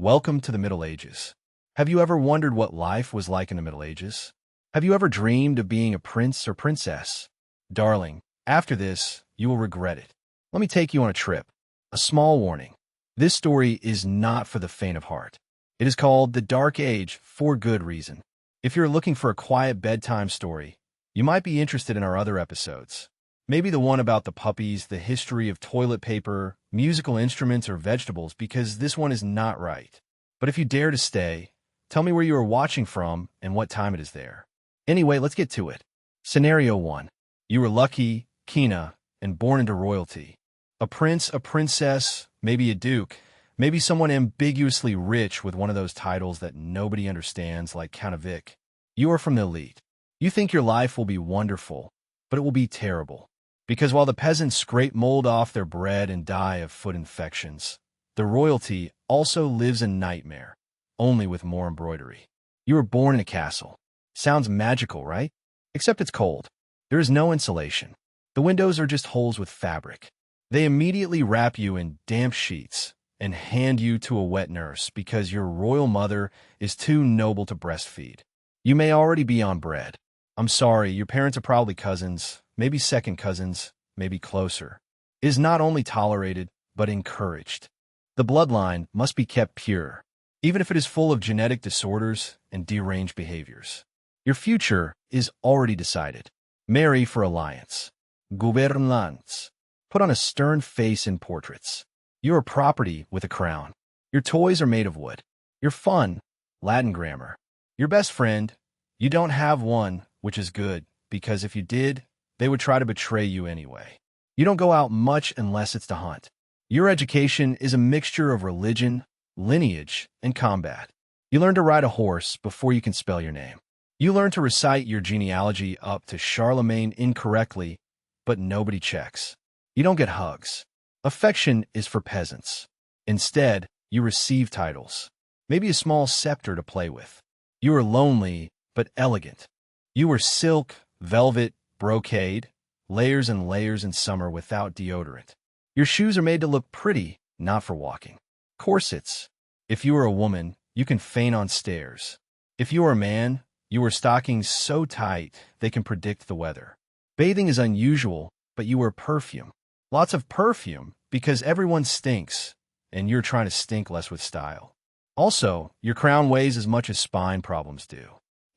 Welcome to the Middle Ages. Have you ever wondered what life was like in the Middle Ages? Have you ever dreamed of being a prince or princess? Darling, after this, you will regret it. Let me take you on a trip. A small warning. This story is not for the faint of heart. It is called The Dark Age for good reason. If you're looking for a quiet bedtime story, you might be interested in our other episodes. Maybe the one about the puppies, the history of toilet paper, musical instruments, or vegetables, because this one is not right. But if you dare to stay, tell me where you are watching from and what time it is there. Anyway, let's get to it. Scenario 1. You were lucky, Kina, and born into royalty. A prince, a princess, maybe a duke, maybe someone ambiguously rich with one of those titles that nobody understands, like Count of Vic. You are from the elite. You think your life will be wonderful, but it will be terrible. Because while the peasants scrape mold off their bread and die of foot infections, the royalty also lives a nightmare, only with more embroidery. You were born in a castle. Sounds magical, right? Except it's cold. There is no insulation. The windows are just holes with fabric. They immediately wrap you in damp sheets and hand you to a wet nurse because your royal mother is too noble to breastfeed. You may already be on bread. I'm sorry, your parents are probably cousins, maybe second cousins, maybe closer. It is not only tolerated, but encouraged. The bloodline must be kept pure, even if it is full of genetic disorders and deranged behaviors. Your future is already decided. Marry for alliance. Gouvernants. Put on a stern face in portraits. You are property with a crown. Your toys are made of wood. Your fun, Latin grammar. Your best friend, you don't have one, which is good, because if you did, they would try to betray you anyway. You don't go out much unless it's to hunt. Your education is a mixture of religion, lineage, and combat. You learn to ride a horse before you can spell your name. You learn to recite your genealogy up to Charlemagne incorrectly, but nobody checks. You don't get hugs. Affection is for peasants. Instead, you receive titles, maybe a small scepter to play with. You are lonely, but elegant. You wear silk, velvet, brocade, layers and layers in summer without deodorant. Your shoes are made to look pretty, not for walking. Corsets. If you are a woman, you can faint on stairs. If you are a man, you wear stockings so tight they can predict the weather. Bathing is unusual, but you wear perfume. Lots of perfume, because everyone stinks, and you're trying to stink less with style. Also, your crown weighs as much as spine problems do.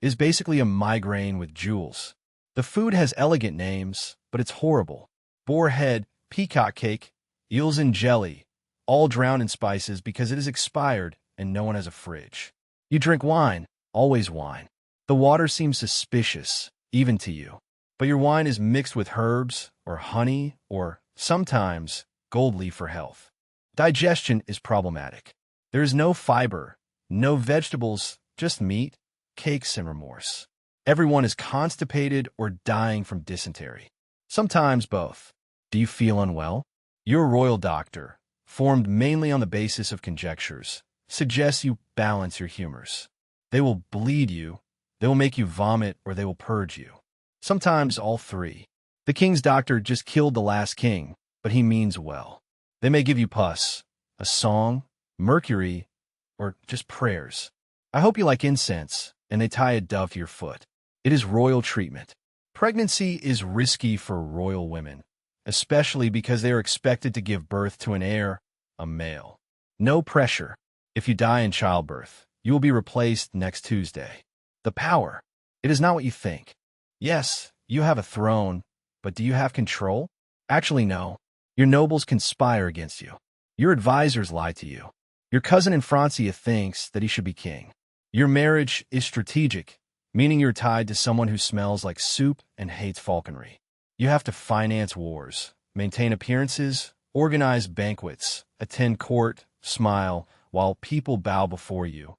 It is basically a migraine with jewels. The food has elegant names, but it's horrible. Boar head, peacock cake, eels in jelly, all drowned in spices because it is expired and no one has a fridge. You drink wine, always wine. The water seems suspicious, even to you. But your wine is mixed with herbs, or honey, or, sometimes, gold leaf for health. Digestion is problematic. There is no fiber, no vegetables, just meat, cakes, and remorse. Everyone is constipated or dying from dysentery. Sometimes both. Do you feel unwell? Your royal doctor, formed mainly on the basis of conjectures, suggests you balance your humors. They will bleed you, they will make you vomit, or they will purge you. Sometimes all three. The king's doctor just killed the last king, but he means well. They may give you pus, a song, mercury, or just prayers. I hope you like incense, and they tie a dove to your foot. It is royal treatment. Pregnancy is risky for royal women, especially because they are expected to give birth to an heir, a male. No pressure. If you die in childbirth, you will be replaced next Tuesday. The power. It is not what you think. Yes, you have a throne, but do you have control? Actually, no. Your nobles conspire against you. Your advisors lie to you. Your cousin in Francia thinks that he should be king. Your marriage is strategic, meaning you're tied to someone who smells like soup and hates falconry. You have to finance wars, maintain appearances, organize banquets, attend court, smile, while people bow before you,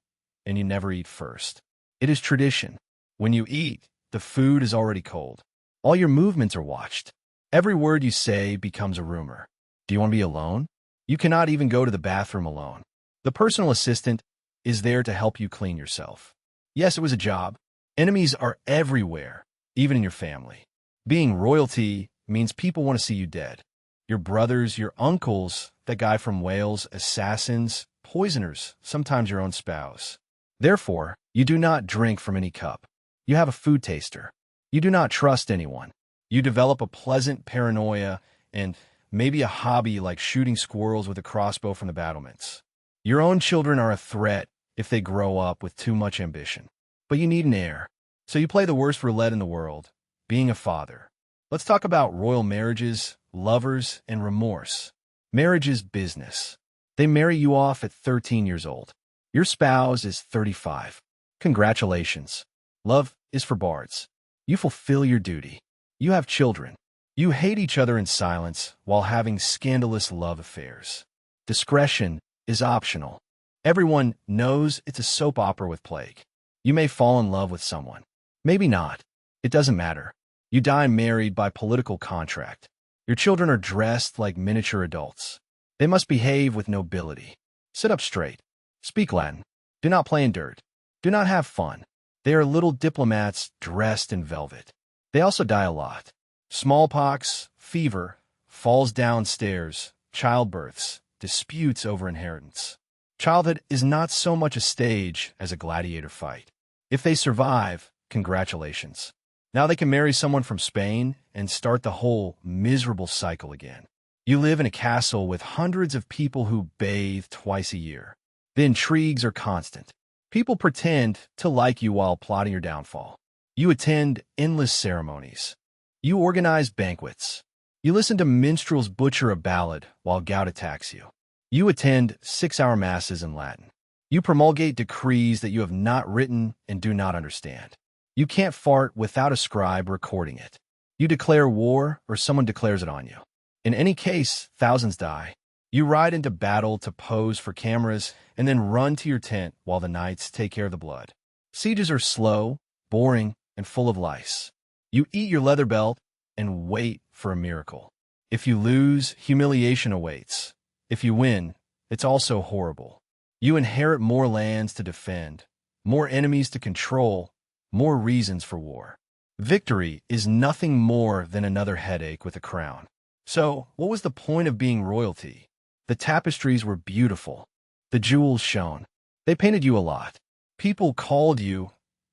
and you never eat first. It is tradition. When you eat, the food is already cold. All your movements are watched. Every word you say becomes a rumor. Do you want to be alone? You cannot even go to the bathroom alone. The personal assistant is there to help you clean yourself. Yes, it was a job. Enemies are everywhere, even in your family. Being royalty means people want to see you dead. Your brothers, your uncles, that guy from Wales, assassins, poisoners, sometimes your own spouse. Therefore, you do not drink from any cup. You have a food taster. You do not trust anyone. You develop a pleasant paranoia and maybe a hobby like shooting squirrels with a crossbow from the battlements. Your own children are a threat if they grow up with too much ambition. But you need an heir. So you play the worst roulette in the world, being a father. Let's talk about royal marriages, lovers, and remorse. Marriage is business. They marry you off at 13 years old. Your spouse is 35. Congratulations. Love is for bards. You fulfill your duty. You have children. You hate each other in silence while having scandalous love affairs. Discretion is optional. Everyone knows it's a soap opera with plague. You may fall in love with someone. Maybe not. It doesn't matter. You die married by political contract. Your children are dressed like miniature adults. They must behave with nobility. Sit up straight. Speak Latin. Do not play in dirt. Do not have fun. They are little diplomats dressed in velvet. They also die a lot. Smallpox, fever, falls downstairs, childbirths, disputes over inheritance. Childhood is not so much a stage as a gladiator fight. If they survive, congratulations. Now they can marry someone from Spain and start the whole miserable cycle again. You live in a castle with hundreds of people who bathe twice a year. The intrigues are constant. People pretend to like you while plotting your downfall. You attend endless ceremonies. You organize banquets. You listen to minstrels butcher a ballad while gout attacks you. You attend 6-hour masses in Latin. You promulgate decrees that you have not written and do not understand. You can't fart without a scribe recording it. You declare war or someone declares it on you. In any case, thousands die. You ride into battle to pose for cameras and then run to your tent while the knights take care of the blood. Sieges are slow, boring, and full of lice. You eat your leather belt and wait for a miracle. If you lose, humiliation awaits. If you win, it's also horrible. You inherit more lands to defend, more enemies to control, more reasons for war. Victory is nothing more than another headache with a crown. So, what was the point of being royalty? The tapestries were beautiful. The jewels shone. They painted you a lot. People called you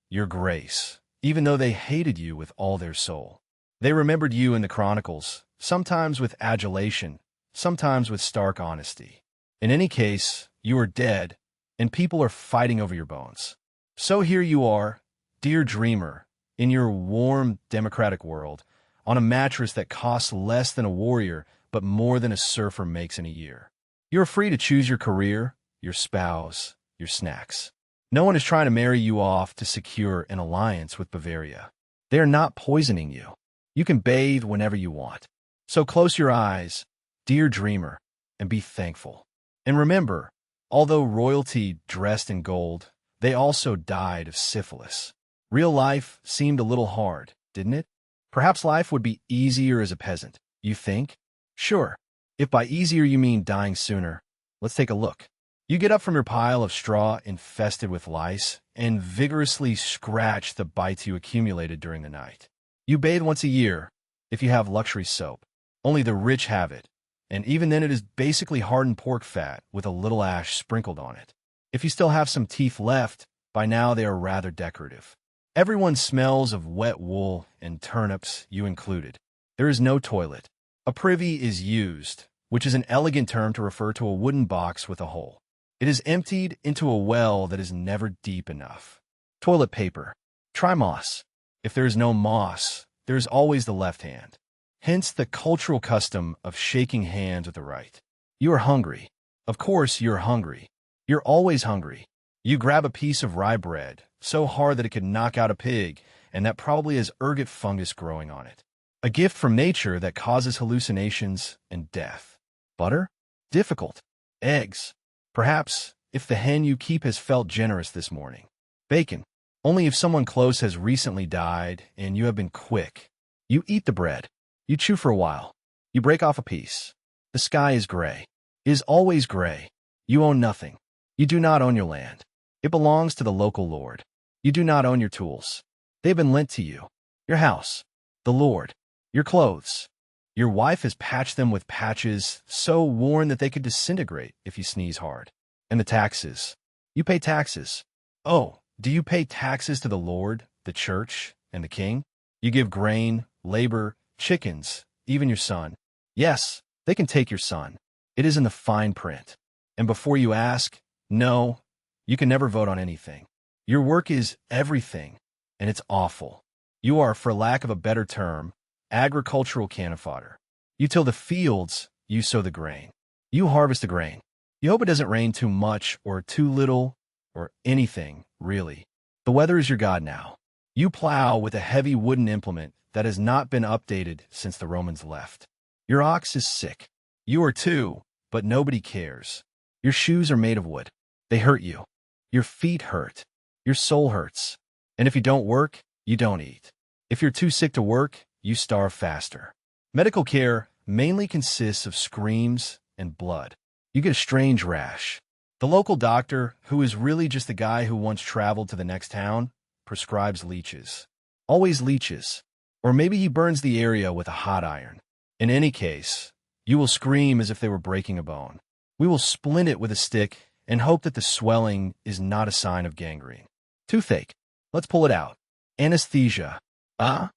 your grace, even though they hated you with all their soul. They remembered you in the chronicles, sometimes with adulation, sometimes with stark honesty. In any case, you are dead, and people are fighting over your bones. So here you are, dear dreamer, in your warm, democratic world, on a mattress that costs less than a warrior but more than a surfer makes in a year. You're free to choose your career, your spouse, your snacks. No one is trying to marry you off to secure an alliance with Bavaria. They are not poisoning you. You can bathe whenever you want. So close your eyes, dear dreamer, and be thankful. And remember, although royalty dressed in gold, they also died of syphilis. Real life seemed a little hard, didn't it? Perhaps life would be easier as a peasant, you think? Sure. If by easier you mean dying sooner, let's take a look. You get up from your pile of straw infested with lice and vigorously scratch the bites you accumulated during the night. You bathe once a year, if you have luxury soap. Only the rich have it, and even then it is basically hardened pork fat with a little ash sprinkled on it. If you still have some teeth left, by now they are rather decorative. Everyone smells of wet wool and turnips, you included. There is no toilet. A privy is used, which is an elegant term to refer to a wooden box with a hole. It is emptied into a well that is never deep enough. Toilet paper. Try moss. If there is no moss, there is always the left hand. Hence the cultural custom of shaking hands with the right. You are hungry. Of course you're hungry. You're always hungry. You grab a piece of rye bread, so hard that it could knock out a pig, and that probably has ergot fungus growing on it. A gift from nature that causes hallucinations and death. Butter? Difficult. Eggs. Perhaps, if the hen you keep has felt generous this morning. Bacon. Only if someone close has recently died and you have been quick. You eat the bread. You chew for a while. You break off a piece. The sky is gray. It is always gray. You own nothing. You do not own your land. It belongs to the local lord. You do not own your tools. They have been lent to you. Your house. The lord. Your clothes. Your wife has patched them with patches so worn that they could disintegrate if you sneeze hard. And the taxes. You pay taxes. Oh, do you pay taxes to the Lord, the church, and the king? You give grain, labor, chickens, even your son. Yes, they can take your son. It is in the fine print. And before you ask, no, you can never vote on anything. Your work is everything, and it's awful. You are, for lack of a better term, agricultural cannon fodder. You till the fields, you sow the grain. You harvest the grain. You hope it doesn't rain too much or too little or anything, really. The weather is your god now. You plow with a heavy wooden implement that has not been updated since the Romans left. Your ox is sick. You are too, but nobody cares. Your shoes are made of wood. They hurt you. Your feet hurt. Your soul hurts. And if you don't work, you don't eat. If you're too sick to work, you starve faster. Medical care mainly consists of screams and blood. You get a strange rash. The local doctor, who is really just the guy who once traveled to the next town, prescribes leeches. Always leeches. Or maybe he burns the area with a hot iron. In any case, you will scream as if they were breaking a bone. We will splint it with a stick and hope that the swelling is not a sign of gangrene. Toothache. Let's pull it out. Anesthesia. That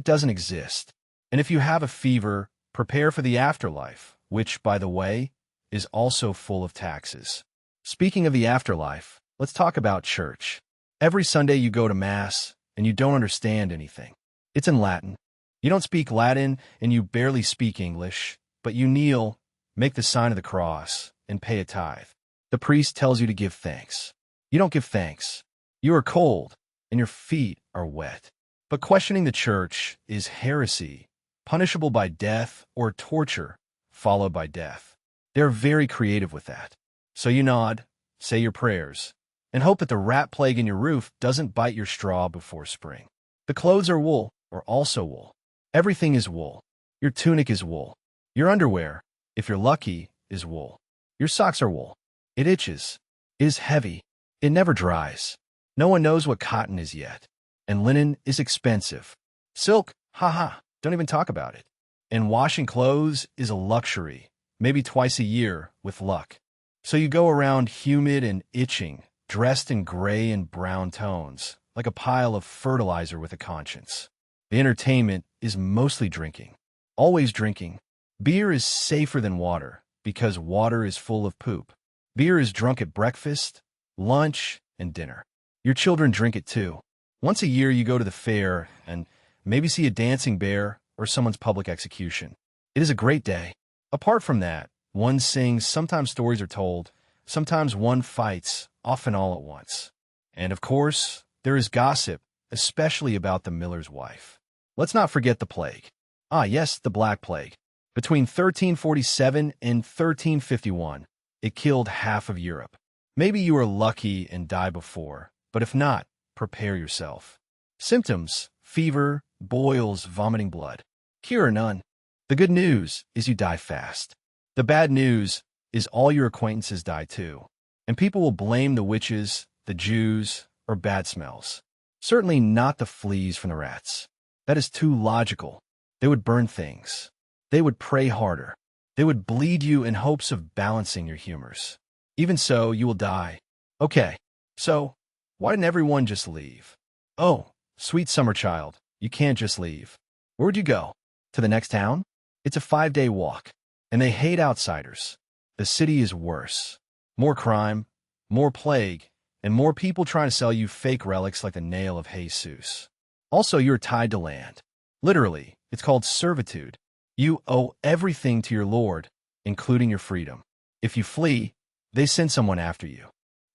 doesn't exist. And if you have a fever, prepare for the afterlife, which, by the way, is also full of taxes. Speaking of the afterlife, let's talk about church. Every Sunday you go to Mass, and you don't understand anything. It's in Latin. You don't speak Latin, and you barely speak English, but you kneel, make the sign of the cross, and pay a tithe. The priest tells you to give thanks. You don't give thanks. You are cold, and your feet are wet. But questioning the church is heresy, punishable by death or torture, followed by death. They're very creative with that. So you nod, say your prayers, and hope that the rat plague in your roof doesn't bite your straw before spring. The clothes are wool, or also wool. Everything is wool. Your tunic is wool. Your underwear, if you're lucky, is wool. Your socks are wool. It itches. It is heavy. It never dries. No one knows what cotton is yet. And linen is expensive. Silk, don't even talk about it. And washing clothes is a luxury, maybe twice a year with luck. So you go around humid and itching, dressed in gray and brown tones, like a pile of fertilizer with a conscience. The entertainment is mostly drinking. Always drinking. Beer is safer than water, because water is full of poop. Beer is drunk at breakfast, lunch, and dinner. Your children drink it too. Once a year you go to the fair and maybe see a dancing bear or someone's public execution. It is a great day. Apart from that, one sings, sometimes stories are told, sometimes one fights, often all at once. And of course, there is gossip, especially about the miller's wife. Let's not forget the plague. Yes, the Black Plague. Between 1347 and 1351, it killed half of Europe. Maybe you are lucky and die before, but if not, prepare yourself. Symptoms: fever, boils, vomiting blood. Cure or none. The good news is you die fast. The bad news is all your acquaintances die too. And people will blame the witches, the Jews, or bad smells. Certainly not the fleas from the rats. That is too logical. They would burn things. They would pray harder. They would bleed you in hopes of balancing your humors. Even so, you will die. Okay, so why didn't everyone just leave? Oh, sweet summer child, you can't just leave. Where'd you go? To the next town? It's a 5-day walk, and they hate outsiders. The city is worse. More crime, more plague, and more people trying to sell you fake relics like the nail of Jesus. Also, you're tied to land. Literally, it's called servitude. You owe everything to your Lord, including your freedom. If you flee, they send someone after you.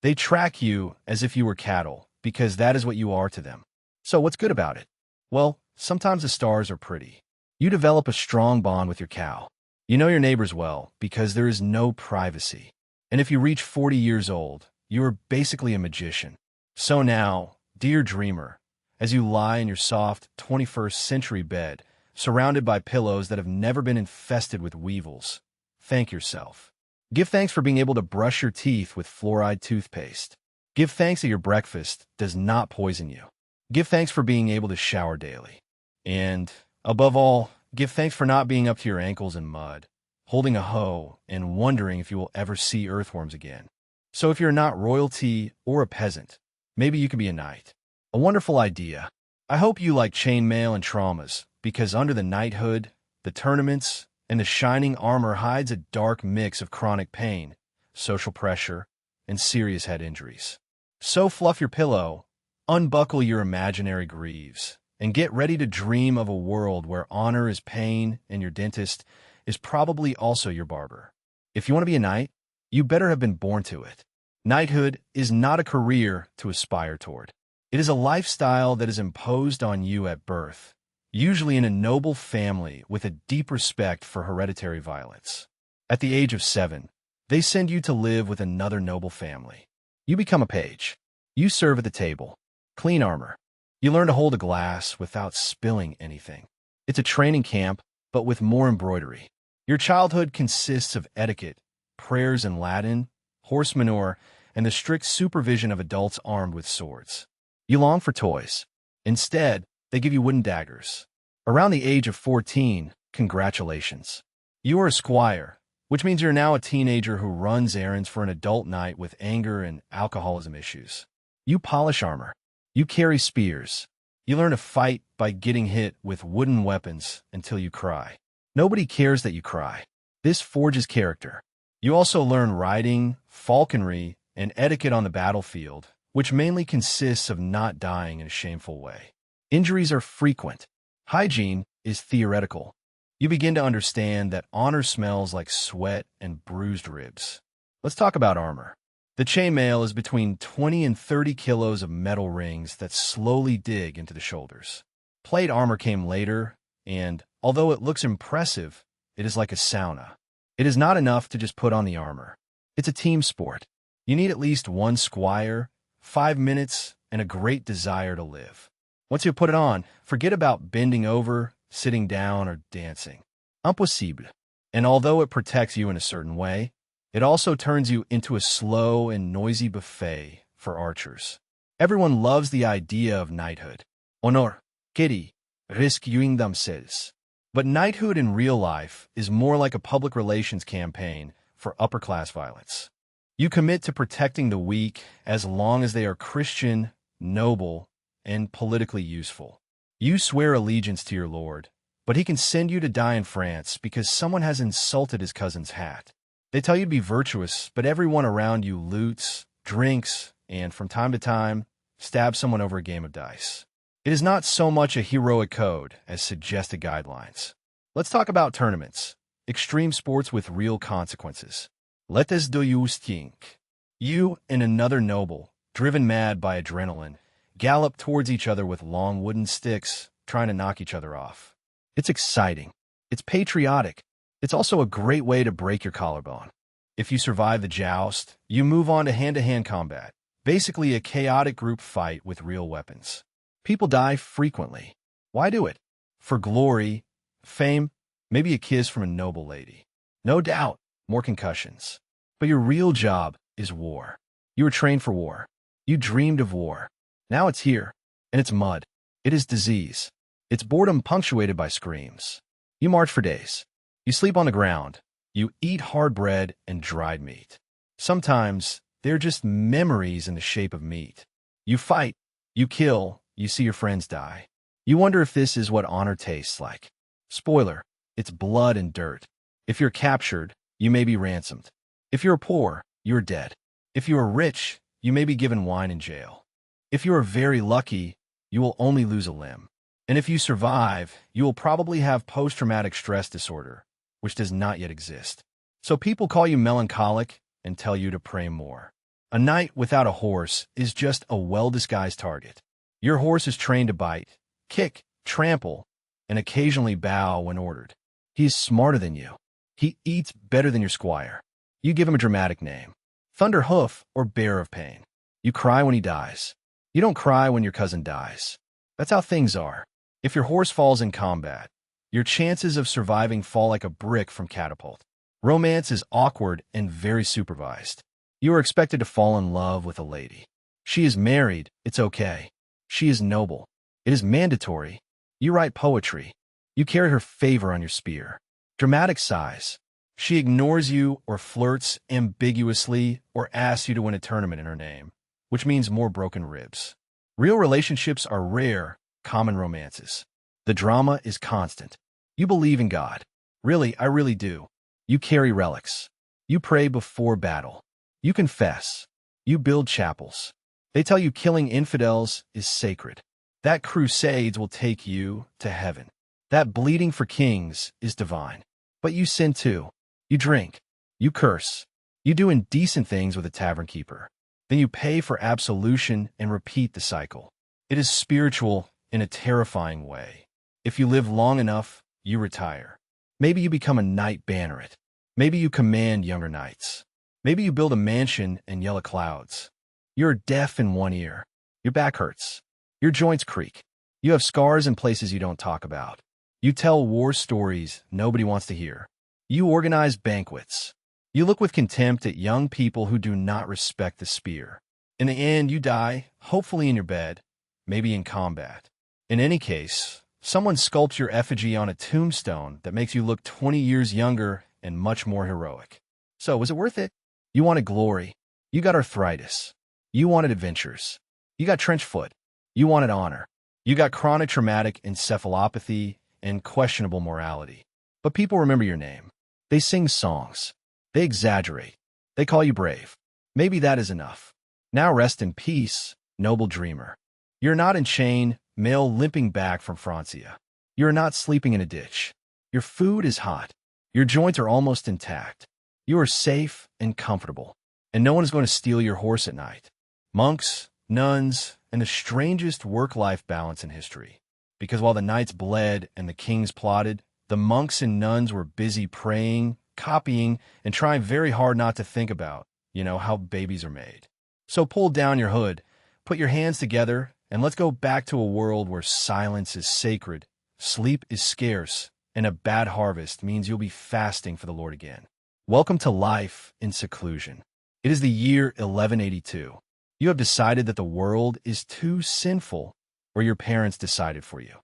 They track you as if you were cattle, because that is what you are to them. So what's good about it? Well, sometimes the stars are pretty. You develop a strong bond with your cow. You know your neighbors well, because there is no privacy. And if you reach 40 years old, you are basically a magician. So now, dear dreamer, as you lie in your soft 21st century bed, surrounded by pillows that have never been infested with weevils, thank yourself. Give thanks for being able to brush your teeth with fluoride toothpaste. Give thanks that your breakfast does not poison you. Give thanks for being able to shower daily. And, above all, give thanks for not being up to your ankles in mud, holding a hoe, and wondering if you will ever see earthworms again. So if you're not royalty or a peasant, maybe you can be a knight. A wonderful idea. I hope you like chainmail and traumas, because under the knighthood, the tournaments, and the shining armor hides a dark mix of chronic pain, social pressure, and serious head injuries. So fluff your pillow, unbuckle your imaginary greaves, and get ready to dream of a world where honor is pain and your dentist is probably also your barber. If you want to be a knight, you better have been born to it. Knighthood is not a career to aspire toward. It is a lifestyle that is imposed on you at birth, usually in a noble family with a deep respect for hereditary violence. At the age of 7, they send you to live with another noble family. You become a page. You serve at the table. Clean armor. You learn to hold a glass without spilling anything. It's a training camp, but with more embroidery. Your childhood consists of etiquette, prayers in Latin, horse manure, and the strict supervision of adults armed with swords. You long for toys. Instead, they give you wooden daggers. Around the age of 14, congratulations. You are a squire, which means you're now a teenager who runs errands for an adult knight with anger and alcoholism issues. You polish armor. You carry spears. You learn to fight by getting hit with wooden weapons until you cry. Nobody cares that you cry. This forges character. You also learn riding, falconry, and etiquette on the battlefield, which mainly consists of not dying in a shameful way. Injuries are frequent. Hygiene is theoretical. You begin to understand that honor smells like sweat and bruised ribs. Let's talk about armor. The chainmail is between 20 and 30 kilos of metal rings that slowly dig into the shoulders. Plate armor came later, and although it looks impressive, it is like a sauna. It is not enough to just put on the armor. It's a team sport. You need at least one squire, 5 minutes, and a great desire to live. Once you put it on, forget about bending over, sitting down, or dancing. Impossible. And although it protects you in a certain way, it also turns you into a slow and noisy buffet for archers. Everyone loves the idea of knighthood. Honor, kitty, rescuing themselves. But knighthood in real life is more like a public relations campaign for upper-class violence. You commit to protecting the weak as long as they are Christian, noble, and politically useful. You swear allegiance to your lord, but he can send you to die in France because someone has insulted his cousin's hat. They tell you to be virtuous, but everyone around you loots, drinks, and from time to time, stabs someone over a game of dice. It is not so much a heroic code as suggested guidelines. Let's talk about tournaments, extreme sports with real consequences. Let us do you stink. You and another noble, driven mad by adrenaline, gallop towards each other with long wooden sticks, trying to knock each other off. It's exciting. It's patriotic. It's also a great way to break your collarbone. If you survive the joust, you move on to hand-to-hand combat, basically a chaotic group fight with real weapons. People die frequently. Why do it? For glory, fame, maybe a kiss from a noble lady. No doubt, more concussions. But your real job is war. You were trained for war. You dreamed of war. Now it's here, and it's mud. It is disease. It's boredom punctuated by screams. You march for days. You sleep on the ground. You eat hard bread and dried meat. Sometimes, they're just memories in the shape of meat. You fight. You kill. You see your friends die. You wonder if this is what honor tastes like. Spoiler, it's blood and dirt. If you're captured, you may be ransomed. If you're poor, you're dead. If you are rich, you may be given wine in jail. If you are very lucky, you will only lose a limb. And if you survive, you will probably have post-traumatic stress disorder, which does not yet exist. So people call you melancholic and tell you to pray more. A knight without a horse is just a well-disguised target. Your horse is trained to bite, kick, trample, and occasionally bow when ordered. He is smarter than you. He eats better than your squire. You give him a dramatic name. Thunderhoof or Bear of Pain. You cry when he dies. You don't cry when your cousin dies. That's how things are. If your horse falls in combat, your chances of surviving fall like a brick from catapult. Romance is awkward and very supervised. You are expected to fall in love with a lady. She is married, it's okay. She is noble. It is mandatory. You write poetry. You carry her favor on your spear. Dramatic sighs. She ignores you or flirts ambiguously or asks you to win a tournament in her name, which means more broken ribs. Real relationships are rare, common romances. The drama is constant. You believe in God. Really, I really do. You carry relics. You pray before battle. You confess. You build chapels. They tell you killing infidels is sacred. That crusades will take you to heaven. That bleeding for kings is divine. But you sin too. You drink. You curse. You do indecent things with a tavern keeper. Then you pay for absolution and repeat the cycle. It is spiritual in a terrifying way. If you live long enough, you retire. Maybe you become a knight banneret. Maybe you command younger knights. Maybe you build a mansion and yell at clouds. You're deaf in one ear. Your back hurts. Your joints creak. You have scars in places you don't talk about. You tell war stories nobody wants to hear. You organize banquets. You look with contempt at young people who do not respect the spear. In the end, you die, hopefully in your bed, maybe in combat. In any case, someone sculpts your effigy on a tombstone that makes you look 20 years younger and much more heroic. So, was it worth it? You wanted glory. You got arthritis. You wanted adventures. You got trench foot. You wanted honor. You got chronic traumatic encephalopathy and questionable morality. But people remember your name. They sing songs. They exaggerate. They call you brave. Maybe that is enough. Now rest in peace, noble dreamer. You're not in chain, mail limping back from Francia. You're not sleeping in a ditch. Your food is hot. Your joints are almost intact. You are safe and comfortable. And no one is going to steal your horse at night. Monks, nuns, and the strangest work-life balance in history. Because while the knights bled and the kings plotted, the monks and nuns were busy praying, copying, and trying very hard not to think about, how babies are made. So pull down your hood, put your hands together, and let's go back to a world where silence is sacred, sleep is scarce, and a bad harvest means you'll be fasting for the Lord again. Welcome to life in seclusion. It is the year 1182. You have decided that the world is too sinful, or your parents decided for you.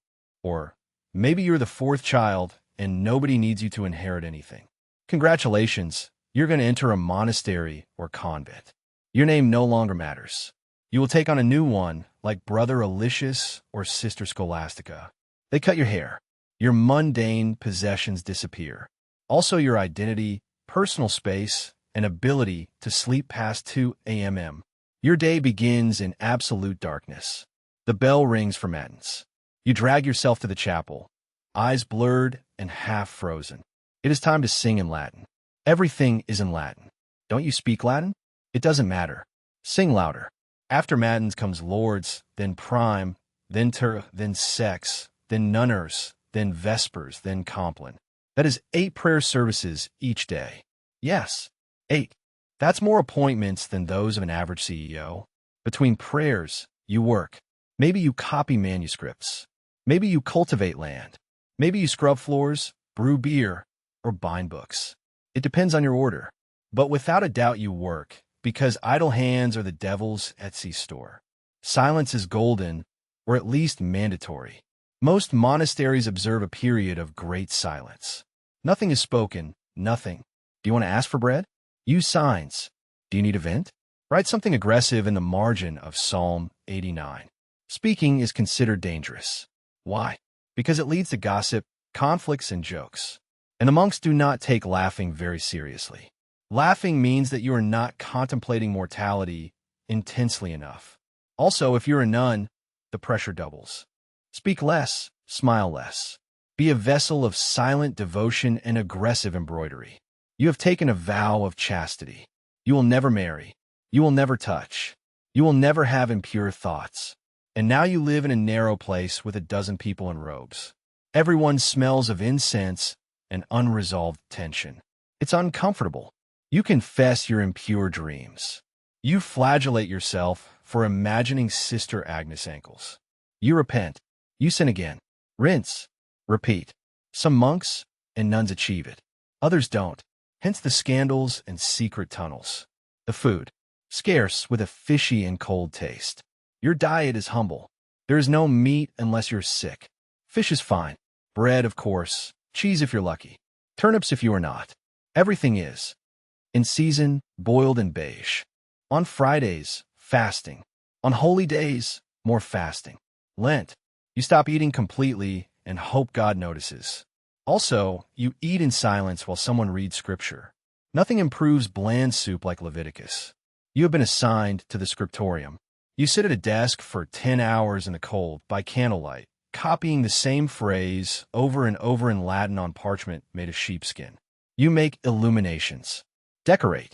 Or maybe you're the fourth child and nobody needs you to inherit anything. Congratulations, you're going to enter a monastery or convent. Your name no longer matters. You will take on a new one, like Brother Aloysius or Sister Scholastica. They cut your hair. Your mundane possessions disappear. Also your identity, personal space, and ability to sleep past 2 a.m. Your day begins in absolute darkness. The bell rings for matins. You drag yourself to the chapel, eyes blurred and half frozen. It is time to sing in Latin. Everything is in Latin. Don't you speak Latin? It doesn't matter. Sing louder. After matins comes Lord's, then Prime, then then Sex, then Nunners, then Vespers, then Compline. That is 8 prayer services each day. Yes, 8. That's more appointments than those of an average CEO. Between prayers, you work. Maybe you copy manuscripts. Maybe you cultivate land. Maybe you scrub floors, brew beer, or bind books. It depends on your order. But without a doubt you work, because idle hands are the devil's Etsy store. Silence is golden, or at least mandatory. Most monasteries observe a period of great silence. Nothing is spoken, nothing. Do you want to ask for bread? Use signs. Do you need a vent? Write something aggressive in the margin of Psalm 89. Speaking is considered dangerous. Why? Because it leads to gossip, conflicts, and jokes. And the monks do not take laughing very seriously. Laughing means that you are not contemplating mortality intensely enough. Also, if you're a nun, the pressure doubles. Speak less, smile less. Be a vessel of silent devotion and aggressive embroidery. You have taken a vow of chastity. You will never marry. You will never touch. You will never have impure thoughts. And now you live in a narrow place with a dozen people in robes. Everyone smells of incense and unresolved tension. It's uncomfortable. You confess your impure dreams. You flagellate yourself for imagining Sister Agnes' ankles. You repent. You sin again. Rinse. Repeat. Some monks and nuns achieve it. Others don't. Hence the scandals and secret tunnels. The food. Scarce with a fishy and cold taste. Your diet is humble. There is no meat unless you're sick. Fish is fine. Bread, of course. Cheese if you're lucky. Turnips if you are not. Everything is. In season, boiled and beige. On Fridays, fasting. On holy days, more fasting. Lent, you stop eating completely and hope God notices. Also, you eat in silence while someone reads scripture. Nothing improves bland soup like Leviticus. You have been assigned to the scriptorium. You sit at a desk for 10 hours in the cold by candlelight, copying the same phrase over and over in Latin on parchment made of sheepskin. You make illuminations, decorate,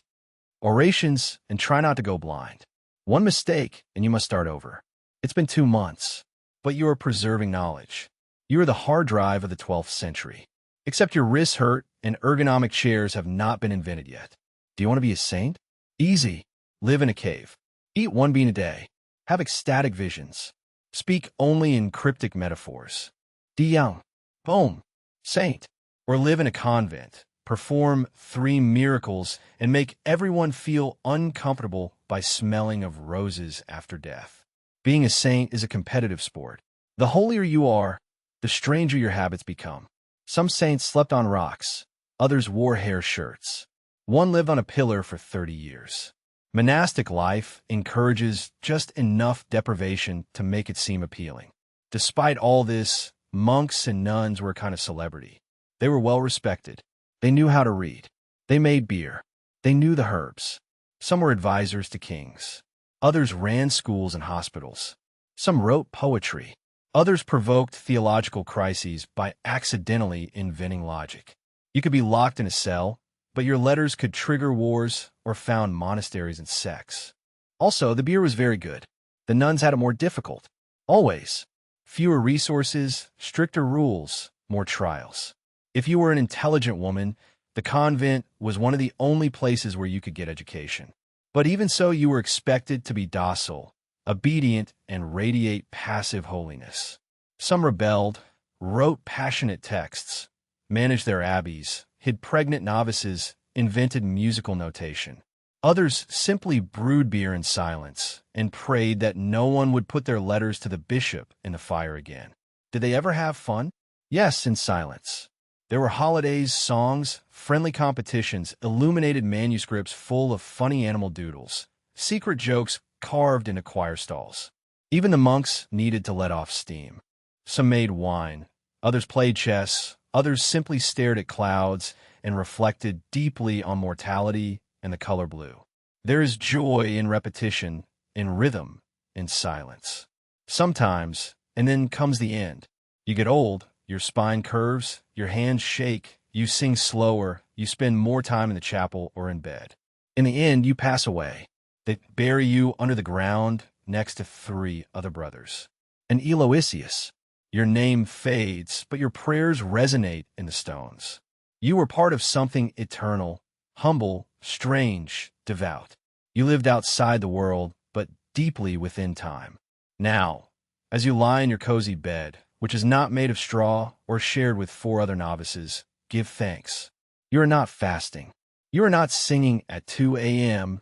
orations, and try not to go blind. One mistake, and you must start over. It's been 2 months, but you are preserving knowledge. You are the hard drive of the 12th century. Except your wrists hurt and ergonomic chairs have not been invented yet. Do you want to be a saint? Easy. Live in a cave. Eat 1 bean a day. Have ecstatic visions. Speak only in cryptic metaphors. Young, boom, saint. Or live in a convent. Perform 3 miracles and make everyone feel uncomfortable by smelling of roses after death. Being a saint is a competitive sport. The holier you are, the stranger your habits become. Some saints slept on rocks. Others wore hair shirts. One lived on a pillar for 30 years. Monastic life encourages just enough deprivation to make it seem appealing. Despite all this, monks and nuns were a kind of celebrity. They were well respected. They knew how to read. They made beer. They knew the herbs. Some were advisors to kings. Others ran schools and hospitals. Some wrote poetry. Others provoked theological crises by accidentally inventing logic. You could be locked in a cell, but your letters could trigger wars or found monasteries and sects. Also, the beer was very good. The nuns had it more difficult. Always. Fewer resources, stricter rules, more trials. If you were an intelligent woman, the convent was one of the only places where you could get education. But even so, you were expected to be docile, obedient, and radiate passive holiness. Some rebelled, wrote passionate texts, managed their abbeys, hid pregnant novices, invented musical notation. Others simply brewed beer in silence and prayed that no one would put their letters to the bishop in the fire again. Did they ever have fun? Yes, in silence. There were holidays, songs, friendly competitions, illuminated manuscripts full of funny animal doodles, secret jokes carved into choir stalls. Even the monks needed to let off steam. Some made wine, others played chess, others simply stared at clouds and reflected deeply on mortality and the color blue. There is joy in repetition, in rhythm, in silence. Sometimes, and then comes the end. You get old, your spine curves, your hands shake, you sing slower, you spend more time in the chapel or in bed. In the end, you pass away. They bury you under the ground next to 3 other brothers. And Eloisius, your name fades, but your prayers resonate in the stones. You were part of something eternal, humble, strange, devout. You lived outside the world, but deeply within time. Now, as you lie in your cozy bed, which is not made of straw or shared with 4 other novices, give thanks. You are not fasting. You are not singing at 2 a.m.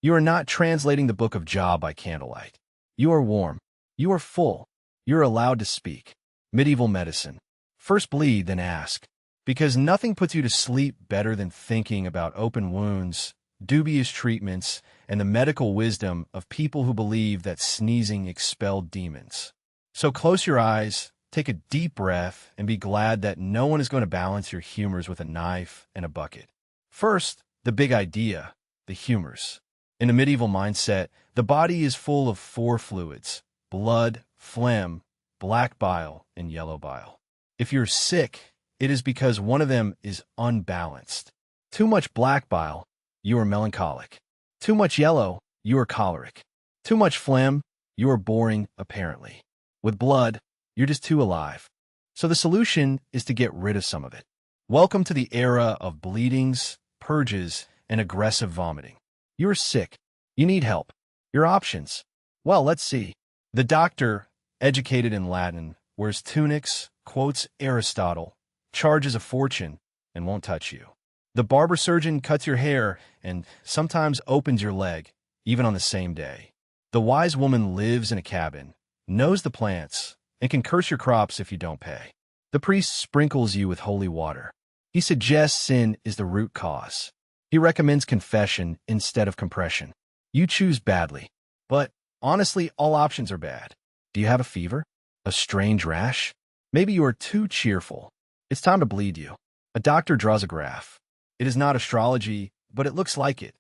You are not translating the book of Job by candlelight. You are warm. You are full. You are allowed to speak. Medieval medicine. First bleed, then ask. Because nothing puts you to sleep better than thinking about open wounds, dubious treatments, and the medical wisdom of people who believe that sneezing expelled demons. So close your eyes, take a deep breath, and be glad that no one is going to balance your humors with a knife and a bucket. First, the big idea, the humors. In a medieval mindset, the body is full of 4 fluids: blood, phlegm, black bile, and yellow bile. If you're sick, it is because one of them is unbalanced. Too much black bile, you are melancholic. Too much yellow, you are choleric. Too much phlegm, you are boring, apparently. With blood, you're just too alive. So the solution is to get rid of some of it. Welcome to the era of bleedings, purges, and aggressive vomiting. You're sick. You need help. Your options? Well, let's see. The doctor, educated in Latin, wears tunics, quotes Aristotle, charges a fortune, and won't touch you. The barber surgeon cuts your hair and sometimes opens your leg, even on the same day. The wise woman lives in a cabin, knows the plants, and can curse your crops if you don't pay. The priest sprinkles you with holy water. He suggests sin is the root cause. He recommends confession instead of compression. You choose badly. But honestly, all options are bad. Do you have a fever? A strange rash? Maybe you are too cheerful. It's time to bleed you. A doctor draws a graph. It is not astrology, but it looks like it.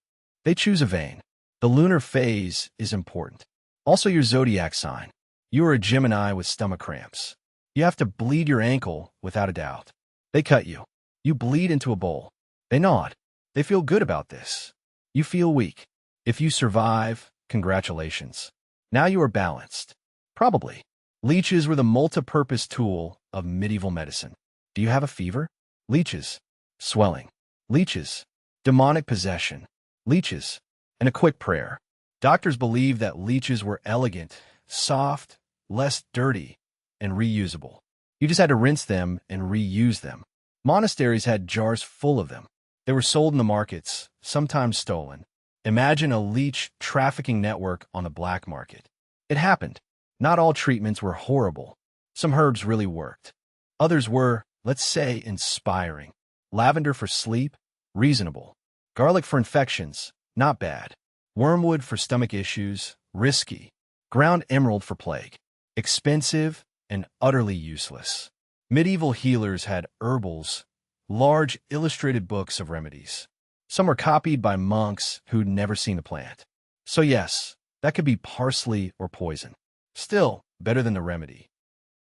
They choose a vein. The lunar phase is important. Also your zodiac sign. You are a Gemini with stomach cramps. You have to bleed your ankle without a doubt. They cut you. You bleed into a bowl. They nod. They feel good about this. You feel weak. If you survive, congratulations. Now you are balanced. Probably. Leeches were the multi-purpose tool of medieval medicine. Do you have a fever? Leeches. Swelling. Leeches. Demonic possession. Leeches. And a quick prayer. Doctors believed that leeches were elegant, soft, less dirty, and reusable. You just had to rinse them and reuse them. Monasteries had jars full of them. They were sold in the markets, sometimes stolen. Imagine a leech trafficking network on the black market. It happened. Not all treatments were horrible. Some herbs really worked. Others were, let's say, inspiring. Lavender for sleep, reasonable. Garlic for infections, not bad. Wormwood for stomach issues, risky. Ground emerald for plague, expensive and utterly useless. Medieval healers had herbals, large illustrated books of remedies. Some were copied by monks who'd never seen a plant. So yes, that could be parsley or poison. Still, better than the remedy.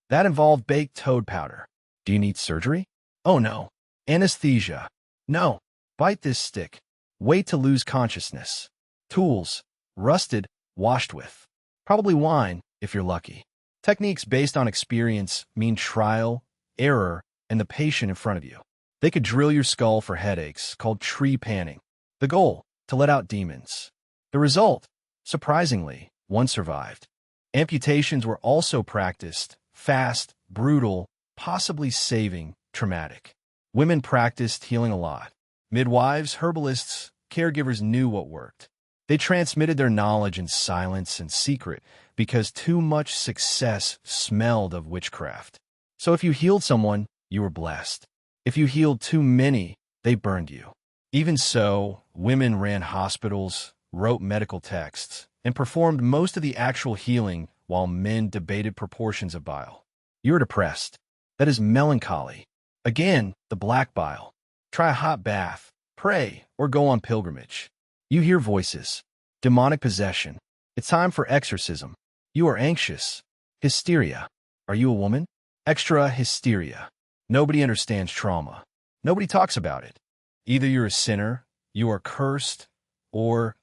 That involved baked toad powder. Do you need surgery? Oh no. Anesthesia. No. Bite this stick. Wait to lose consciousness. Tools. Rusted, washed with. Probably wine, if you're lucky. Techniques based on experience mean trial, error, and the patient in front of you. They could drill your skull for headaches, called tree panning. The goal, to let out demons. The result, surprisingly, one survived. Amputations were also practiced, fast, brutal, possibly saving, traumatic. Women practiced healing a lot. Midwives, herbalists, caregivers knew what worked. They transmitted their knowledge in silence and secret because too much success smelled of witchcraft. So if you healed someone, you were blessed. If you healed too many, they burned you. Even so, women ran hospitals, wrote medical texts, and performed most of the actual healing while men debated proportions of bile. You are depressed. That is melancholy. Again, the black bile. Try a hot bath, pray, or go on pilgrimage. You hear voices. Demonic possession. It's time for exorcism. You are anxious. Hysteria. Are you a woman? Extra hysteria. Nobody understands trauma. Nobody talks about it. Either you're a sinner, you are cursed, or,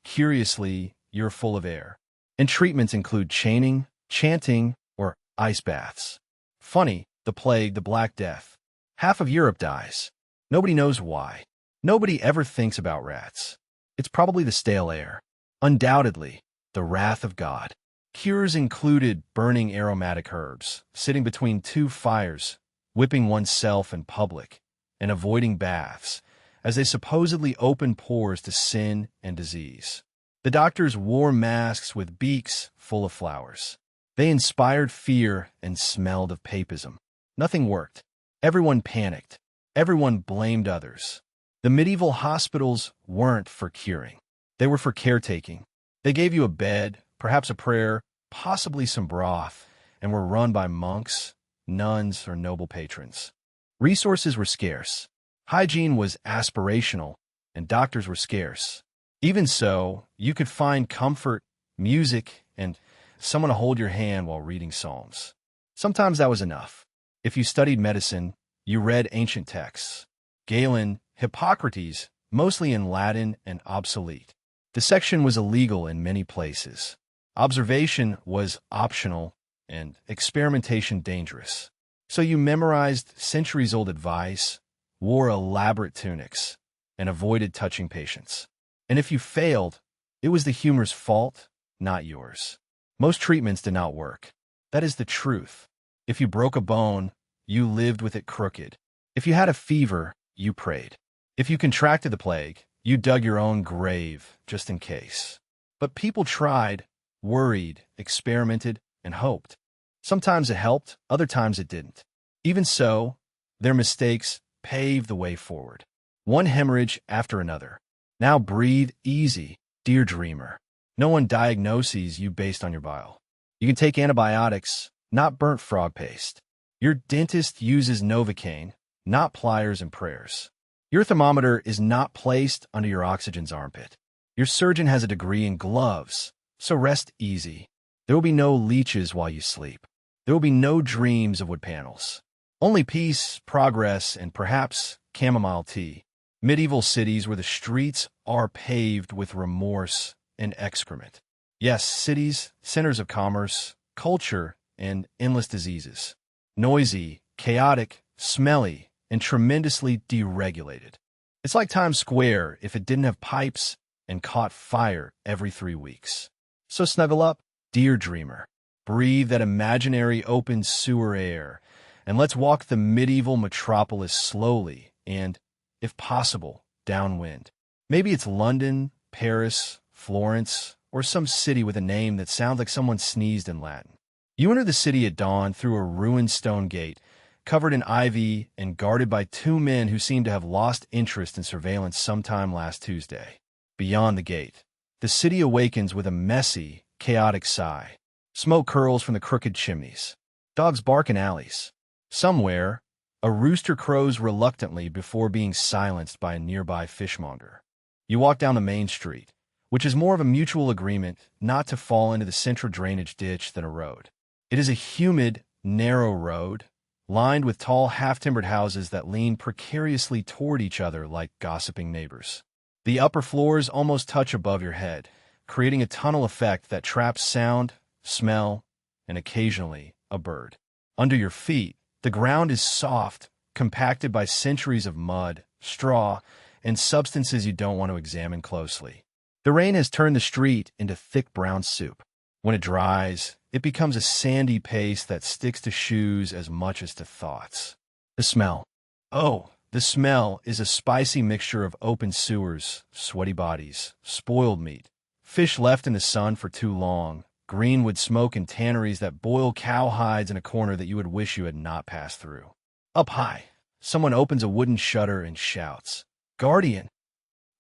curiously, you're full of air. And treatments include chaining, chanting, or ice baths. Funny, the plague, the Black Death. Half of Europe dies. Nobody knows why. Nobody ever thinks about rats. It's probably the stale air. Undoubtedly, the wrath of God. Cures included burning aromatic herbs, sitting between two fires, whipping oneself in public, and avoiding baths, as they supposedly opened pores to sin and disease. The doctors wore masks with beaks full of flowers. They inspired fear and smelled of papism. Nothing worked. Everyone panicked. Everyone blamed others. The medieval hospitals weren't for curing. They were for caretaking. They gave you a bed, perhaps a prayer, possibly some broth, and were run by monks, nuns, or noble patrons. Resources were scarce. Hygiene was aspirational, and doctors were scarce. Even so, you could find comfort, music, and someone to hold your hand while reading psalms. Sometimes that was enough. If you studied medicine, you read ancient texts. Galen, Hippocrates, mostly in Latin and obsolete. Dissection was illegal in many places. Observation was optional, and experimentation dangerous. So you memorized centuries-old advice, wore elaborate tunics, and avoided touching patients. And if you failed, it was the humor's fault, not yours. Most treatments did not work. That is the truth. If you broke a bone, you lived with it crooked. If you had a fever, you prayed. If you contracted the plague, you dug your own grave, just in case. But people tried, worried, experimented, and hoped. Sometimes it helped, other times it didn't. Even so, their mistakes pave the way forward. One hemorrhage after another. Now breathe easy, dear dreamer. No one diagnoses you based on your bile. You can take antibiotics, not burnt frog paste. Your dentist uses Novocaine, not pliers and prayers. Your thermometer is not placed under your oxygen's armpit. Your surgeon has a degree in gloves, so rest easy. There will be no leeches while you sleep. There will be no dreams of wood panels. Only peace, progress, and perhaps chamomile tea. Medieval cities where the streets are paved with remorse and excrement. Yes, cities, centers of commerce, culture, and endless diseases. Noisy, chaotic, smelly, and tremendously deregulated. It's like Times Square if it didn't have pipes and caught fire every 3 weeks. So snuggle up, dear dreamer. Breathe that imaginary open sewer air, and let's walk the medieval metropolis slowly and, if possible, downwind. Maybe it's London, Paris, Florence, or some city with a name that sounds like someone sneezed in Latin. You enter the city at dawn through a ruined stone gate, covered in ivy and guarded by 2 men who seem to have lost interest in surveillance sometime last Tuesday. Beyond the gate, the city awakens with a messy, chaotic sigh. Smoke curls from the crooked chimneys. Dogs bark in alleys. Somewhere, a rooster crows reluctantly before being silenced by a nearby fishmonger. You walk down the main street, which is more of a mutual agreement not to fall into the central drainage ditch than a road. It is a humid, narrow road, lined with tall half-timbered houses that lean precariously toward each other like gossiping neighbors. The upper floors almost touch above your head, creating a tunnel effect that traps sound, smell, and occasionally a bird. Under your feet, the ground is soft, compacted by centuries of mud, straw, and substances you don't want to examine closely. The rain has turned the street into thick brown soup. When it dries, it becomes a sandy paste that sticks to shoes as much as to thoughts. The smell. Oh, the smell is a spicy mixture of open sewers, sweaty bodies, spoiled meat, fish left in the sun for too long, greenwood smoke and tanneries that boil cow hides in a corner that you would wish you had not passed through. Up high, someone opens a wooden shutter and shouts, "Guardian!"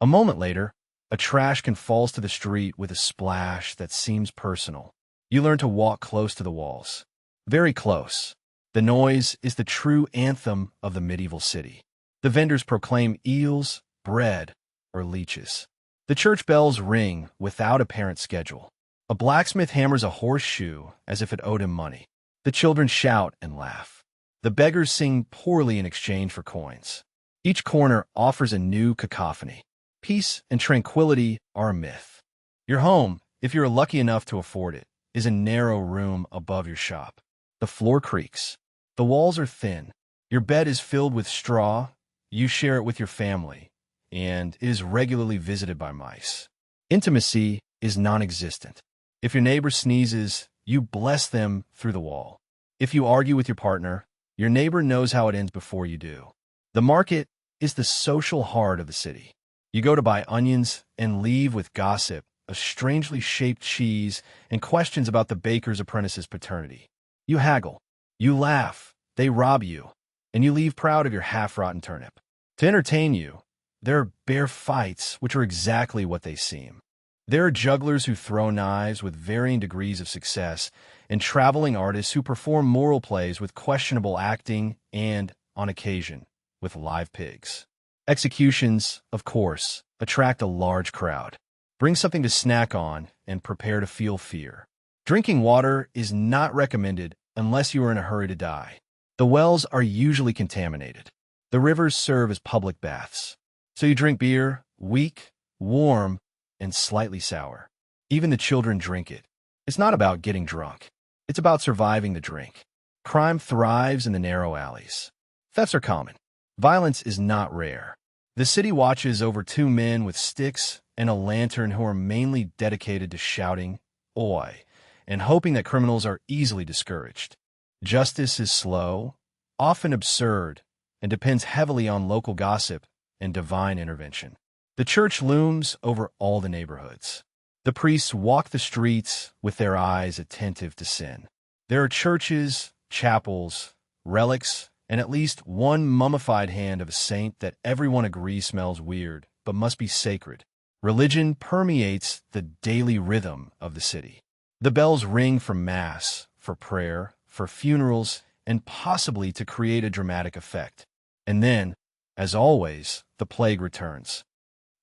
A moment later, a trash can falls to the street with a splash that seems personal. You learn to walk close to the walls. Very close. The noise is the true anthem of the medieval city. The vendors proclaim eels, bread, or leeches. The church bells ring without apparent schedule. A blacksmith hammers a horseshoe as if it owed him money. The children shout and laugh. The beggars sing poorly in exchange for coins. Each corner offers a new cacophony. Peace and tranquility are a myth. Your home, if you're lucky enough to afford it, is a narrow room above your shop. The floor creaks. The walls are thin. Your bed is filled with straw. You share it with your family, and it is regularly visited by mice. Intimacy is non-existent. If your neighbor sneezes, you bless them through the wall. If you argue with your partner, your neighbor knows how it ends before you do. The market is the social heart of the city. You go to buy onions and leave with gossip, a strangely shaped cheese, and questions about the baker's apprentice's paternity. You haggle. You laugh. They rob you. And you leave proud of your half-rotten turnip. To entertain you, there are bear fights, which are exactly what they seem. There are jugglers who throw knives with varying degrees of success, and traveling artists who perform moral plays with questionable acting and, on occasion, with live pigs. Executions, of course, attract a large crowd. Bring something to snack on and prepare to feel fear. Drinking water is not recommended unless you are in a hurry to die. The wells are usually contaminated. The rivers serve as public baths. So you drink beer, weak, warm, and slightly sour. Even the children drink it. It's not about getting drunk. It's about surviving the drink. Crime thrives in the narrow alleys. Thefts are common. Violence is not rare. The city watches over 2 men with sticks and a lantern who are mainly dedicated to shouting, "Oi," and hoping that criminals are easily discouraged. Justice is slow, often absurd, and depends heavily on local gossip and divine intervention. The church looms over all the neighborhoods. The priests walk the streets with their eyes attentive to sin. There are churches, chapels, relics, and at least one mummified hand of a saint that everyone agrees smells weird, but must be sacred. Religion permeates the daily rhythm of the city. The bells ring for mass, for prayer, for funerals, and possibly to create a dramatic effect. And then, as always, the plague returns.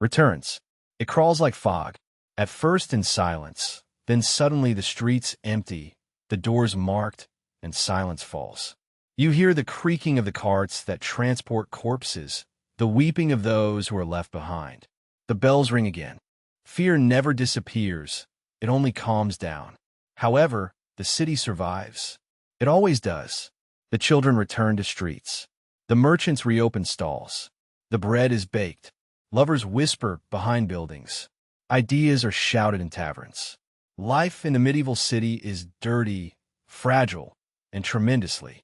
It crawls like fog, at first in silence, then suddenly the streets empty, the doors marked, and silence falls. You hear the creaking of the carts that transport corpses, the weeping of those who are left behind. The bells ring again. Fear never disappears, it only calms down. However, the city survives. It always does. The children return to streets. The merchants reopen stalls. The bread is baked. Lovers whisper behind buildings. Ideas are shouted in taverns. Life in the medieval city is dirty, fragile, and tremendously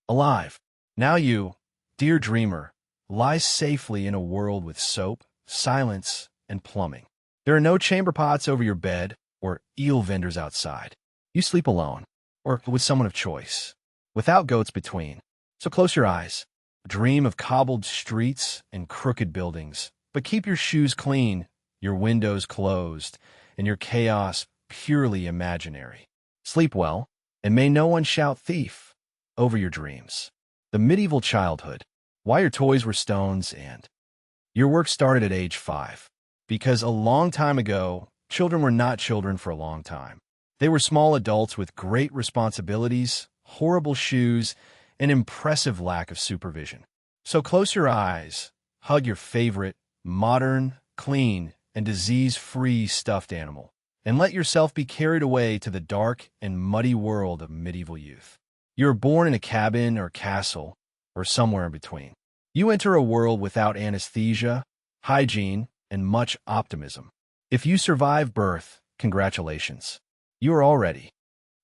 alive. Now you, dear dreamer, lie safely in a world with soap, silence, and plumbing. There are no chamber pots over your bed or eel vendors outside. You sleep alone, or with someone of choice, without goats between. So close your eyes. Dream of cobbled streets and crooked buildings, but keep your shoes clean, your windows closed, and your chaos purely imaginary. Sleep well, and may no one shout thief over your dreams. The medieval childhood, why your toys were stones, and your work started at age 5. Because a long time ago, children were not children for a long time. They were small adults with great responsibilities, horrible shoes, and impressive lack of supervision. So close your eyes, hug your favorite, modern, clean, and disease-free stuffed animal, and let yourself be carried away to the dark and muddy world of medieval youth. You are born in a cabin or castle, or somewhere in between. You enter a world without anesthesia, hygiene, and much optimism. If you survive birth, congratulations. You are already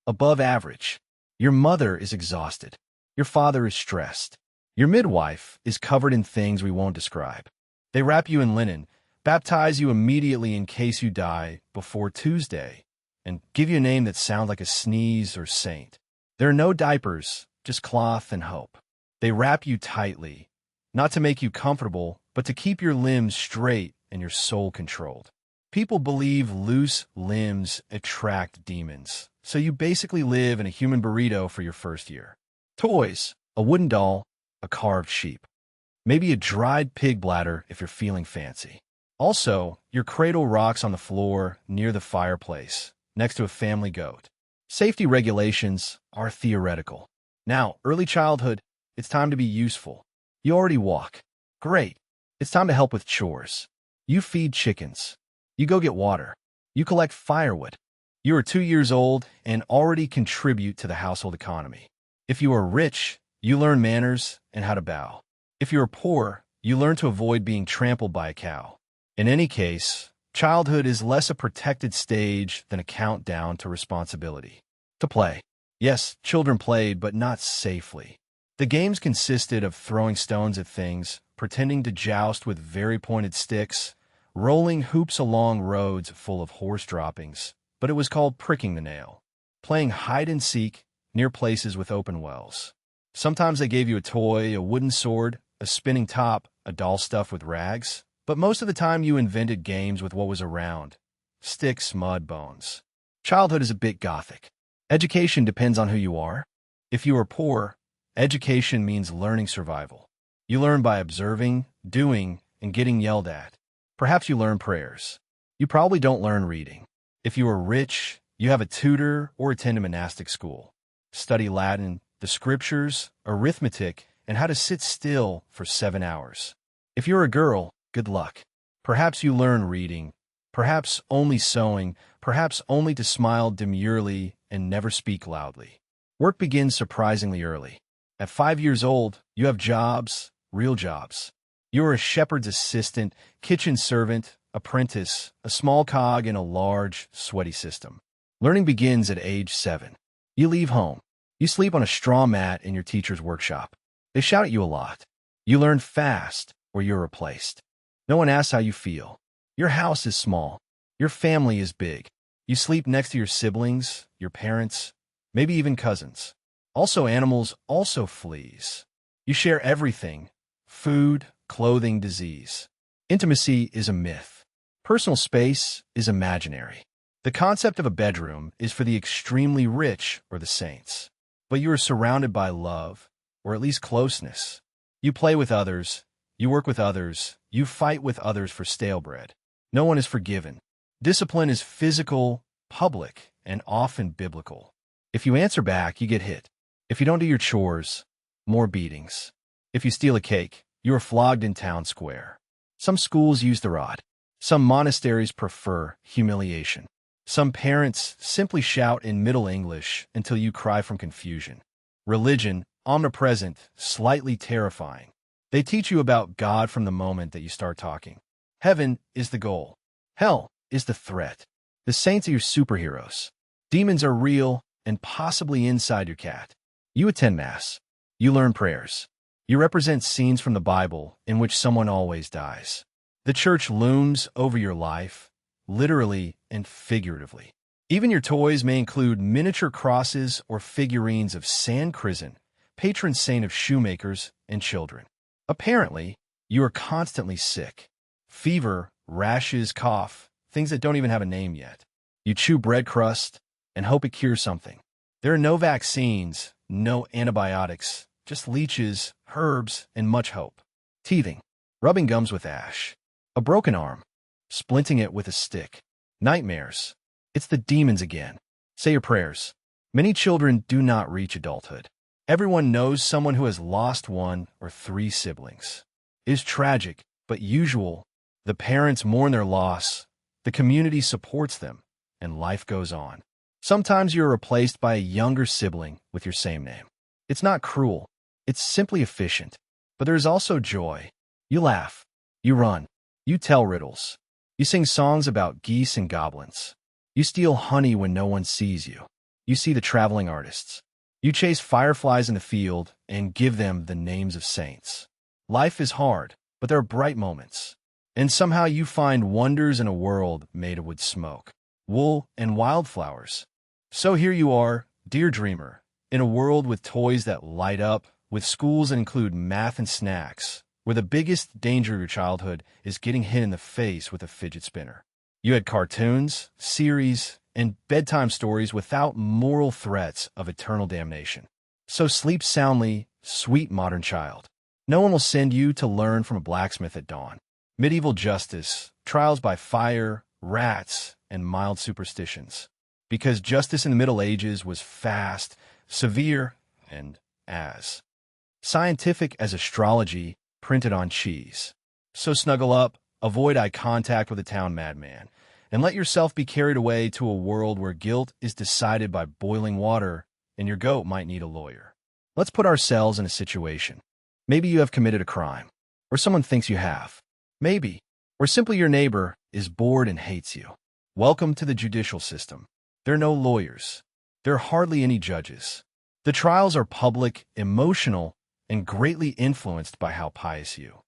above average. Your mother is exhausted. Your father is stressed. Your midwife is covered in things we won't describe. They wrap you in linen, baptize you immediately in case you die before Tuesday, and give you a name that sounds like a sneeze or saint. There are no diapers, just cloth and hope. They wrap you tightly, not to make you comfortable, but to keep your limbs straight and your soul controlled. People believe loose limbs attract demons, so you basically live in a human burrito for your first year. Toys, a wooden doll, a carved sheep. Maybe a dried pig bladder if you're feeling fancy. Also, your cradle rocks on the floor near the fireplace, next to a family goat. Safety regulations are theoretical. Now, early childhood, it's time to be useful. You already walk. Great. It's time to help with chores. You feed chickens. You go get water. You collect firewood. You are 2 years old and already contribute to the household economy. If you are rich, you learn manners and how to bow. If you are poor, you learn to avoid being trampled by a cow. In any case, childhood is less a protected stage than a countdown to responsibility. To play. Yes, children played, but not safely. The games consisted of throwing stones at things, pretending to joust with very pointed sticks, rolling hoops along roads full of horse droppings, but it was called pricking the nail. Playing hide-and-seek near places with open wells. Sometimes they gave you a toy, a wooden sword, a spinning top, a doll stuffed with rags, but most of the time you invented games with what was around. Sticks, mud, bones. Childhood is a bit gothic. Education depends on who you are. If you are poor, education means learning survival. You learn by observing, doing, and getting yelled at. Perhaps you learn prayers. You probably don't learn reading. If you are rich, you have a tutor or attend a monastic school. Study Latin, the scriptures, arithmetic, and how to sit still for 7 hours. If you're a girl, good luck. Perhaps you learn reading, perhaps only sewing, perhaps only to smile demurely and never speak loudly. Work begins surprisingly early. At 5 years old, you have jobs, real jobs. You are a shepherd's assistant, kitchen servant, apprentice, a small cog in a large, sweaty system. Learning begins at age 7. You leave home. You sleep on a straw mat in your teacher's workshop. They shout at you a lot. You learn fast, or you're replaced. No one asks how you feel. Your house is small. Your family is big. You sleep next to your siblings, your parents, maybe even cousins. Also animals, also fleas. You share everything: food, clothing, disease. Intimacy is a myth. Personal space is imaginary. The concept of a bedroom is for the extremely rich or the saints. But you are surrounded by love, or at least closeness. You play with others, you work with others, you fight with others for stale bread. No one is forgiven. Discipline is physical, public, and often biblical. If you answer back, you get hit. If you don't do your chores, more beatings. If you steal a cake, you are flogged in town square. Some schools use the rod. Some monasteries prefer humiliation. Some parents simply shout in Middle English until you cry from confusion. Religion, omnipresent, slightly terrifying. They teach you about God from the moment that you start talking. Heaven is the goal. Hell is the threat. The saints are your superheroes. Demons are real and possibly inside your cat. You attend Mass. You learn prayers. You represent scenes from the Bible in which someone always dies. The church looms over your life, literally and figuratively. Even your toys may include miniature crosses or figurines of San Crisant, patron saint of shoemakers and children. Apparently, you are constantly sick. Fever, rashes, cough, things that don't even have a name yet. You chew bread crust and hope it cures something. There are no vaccines, no antibiotics, just leeches, herbs, and much hope. Teething, rubbing gums with ash, a broken arm, splinting it with a stick. Nightmares. It's the demons again. Say your prayers. Many children do not reach adulthood. Everyone knows someone who has lost one or three siblings. It is tragic, but usual. The parents mourn their loss, the community supports them, and life goes on. Sometimes you are replaced by a younger sibling with your same name. It's not cruel. It's simply efficient. But there is also joy. You laugh. You run. You tell riddles. You sing songs about geese and goblins. You steal honey when no one sees you. You see the traveling artists. You chase fireflies in the field and give them the names of saints. Life is hard, but there are bright moments. And somehow you find wonders in a world made of wood smoke, wool, and wildflowers. So here you are, dear dreamer, in a world with toys that light up, with schools that include math and snacks, where the biggest danger of your childhood is getting hit in the face with a fidget spinner. You had cartoons, series, and bedtime stories without moral threats of eternal damnation. So sleep soundly, sweet modern child. No one will send you to learn from a blacksmith at dawn. Medieval justice, trials by fire, rats, and mild superstitions. Because justice in the Middle Ages was fast, severe, and as scientific as astrology printed on cheese. So snuggle up, avoid eye contact with a town madman, and let yourself be carried away to a world where guilt is decided by boiling water and your goat might need a lawyer. Let's put ourselves in a situation. Maybe you have committed a crime, or someone thinks you have. Maybe, or simply your neighbor is bored and hates you. Welcome to the judicial system. There are no lawyers. There are hardly any judges. The trials are public, emotional, and greatly influenced by how pious you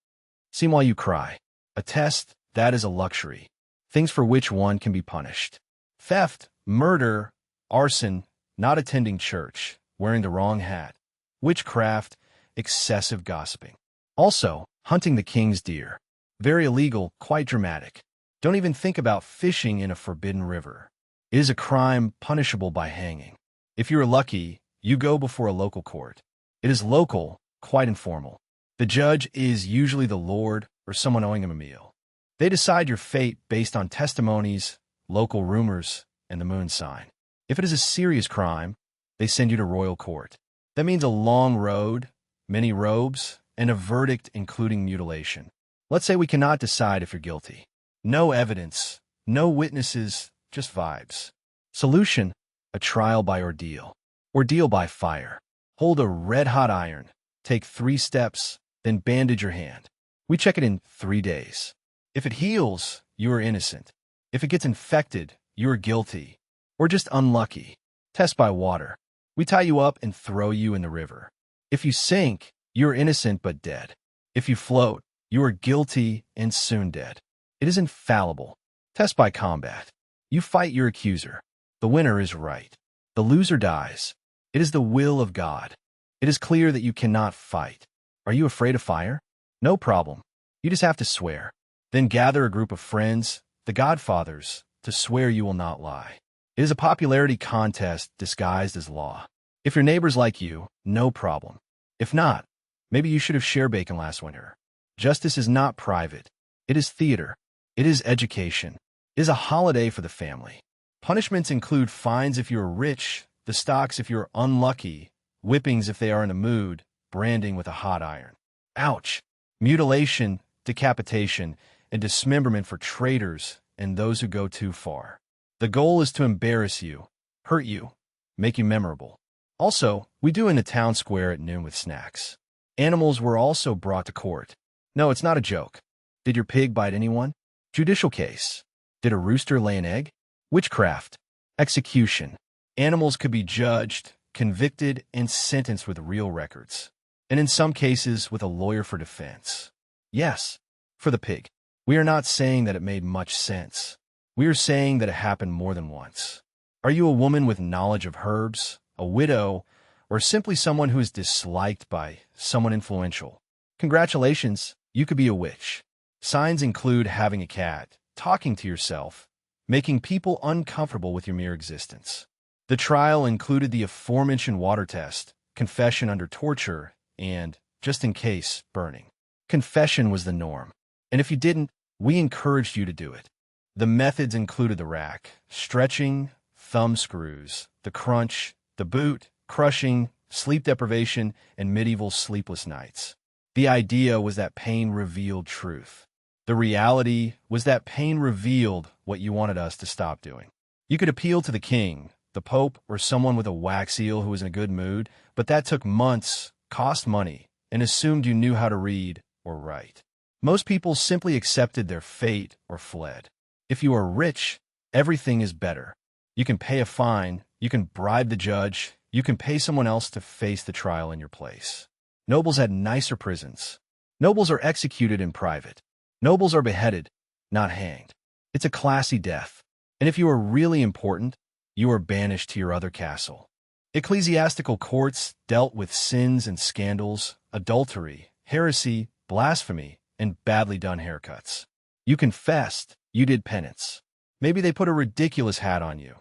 seem while you cry. A test, that is a luxury. Things for which one can be punished. Theft, murder, arson, not attending church, wearing the wrong hat, witchcraft, excessive gossiping. Also, hunting the king's deer. Very illegal, quite dramatic. Don't even think about fishing in a forbidden river. It is a crime punishable by hanging. If you are lucky, you go before a local court. It is local, quite informal. The judge is usually the lord or someone owing him a meal. They decide your fate based on testimonies, local rumors, and the moon sign. If it is a serious crime, they send you to royal court. That means a long road, many robes, and a verdict including mutilation. Let's say we cannot decide if you're guilty. No evidence, no witnesses, just vibes. Solution: a trial by ordeal. Ordeal by fire. Hold a red-hot iron, take 3 steps, then bandage your hand. We check it in 3 days. If it heals, you are innocent. If it gets infected, you are guilty, or just unlucky. Test by water. We tie you up and throw you in the river. If you sink, you are innocent but dead. If you float, you are guilty and soon dead. It is infallible. Test by combat. You fight your accuser. The winner is right. The loser dies. It is the will of God. It is clear that you cannot fight. Are you afraid of fire? No problem. You just have to swear. Then gather a group of friends, the Godfathers, to swear you will not lie. It is a popularity contest disguised as law. If your neighbor's like you, no problem. If not, maybe you should have shared bacon last winter. Justice is not private. It is theater. It is education. It is a holiday for the family. Punishments include fines if you are rich, the stocks if you are unlucky, whippings if they are in a mood, branding with a hot iron. Ouch! Mutilation, decapitation, and dismemberment for traitors and those who go too far. The goal is to embarrass you, hurt you, make you memorable. Also, we do in the town square at noon with snacks. Animals were also brought to court. No, it's not a joke. Did your pig bite anyone? Judicial case. Did a rooster lay an egg? Witchcraft. Execution. Animals could be judged, convicted, and sentenced with real records. And in some cases, with a lawyer for defense. Yes, for the pig. We are not saying that it made much sense. We are saying that it happened more than once. Are you a woman with knowledge of herbs, a widow, or simply someone who is disliked by someone influential? Congratulations, you could be a witch. Signs include having a cat, talking to yourself, making people uncomfortable with your mere existence. The trial included the aforementioned water test, confession under torture, and, just in case, burning. Confession was the norm. And if you didn't, we encouraged you to do it. The methods included the rack, stretching, thumb screws, the crunch, the boot, crushing, sleep deprivation, and medieval sleepless nights. The idea was that pain revealed truth. The reality was that pain revealed what you wanted us to stop doing. You could appeal to the king, the pope, or someone with a wax eel who was in a good mood, but that took months, cost money, and assumed you knew how to read or write. Most people simply accepted their fate or fled. If you are rich, everything is better. You can pay a fine, you can bribe the judge, you can pay someone else to face the trial in your place. Nobles had nicer prisons. Nobles are executed in private. Nobles are beheaded, not hanged. It's a classy death. And if you are really important, you are banished to your other castle. Ecclesiastical courts dealt with sins and scandals, adultery, heresy, blasphemy, and badly done haircuts. You confessed, you did penance. Maybe they put a ridiculous hat on you.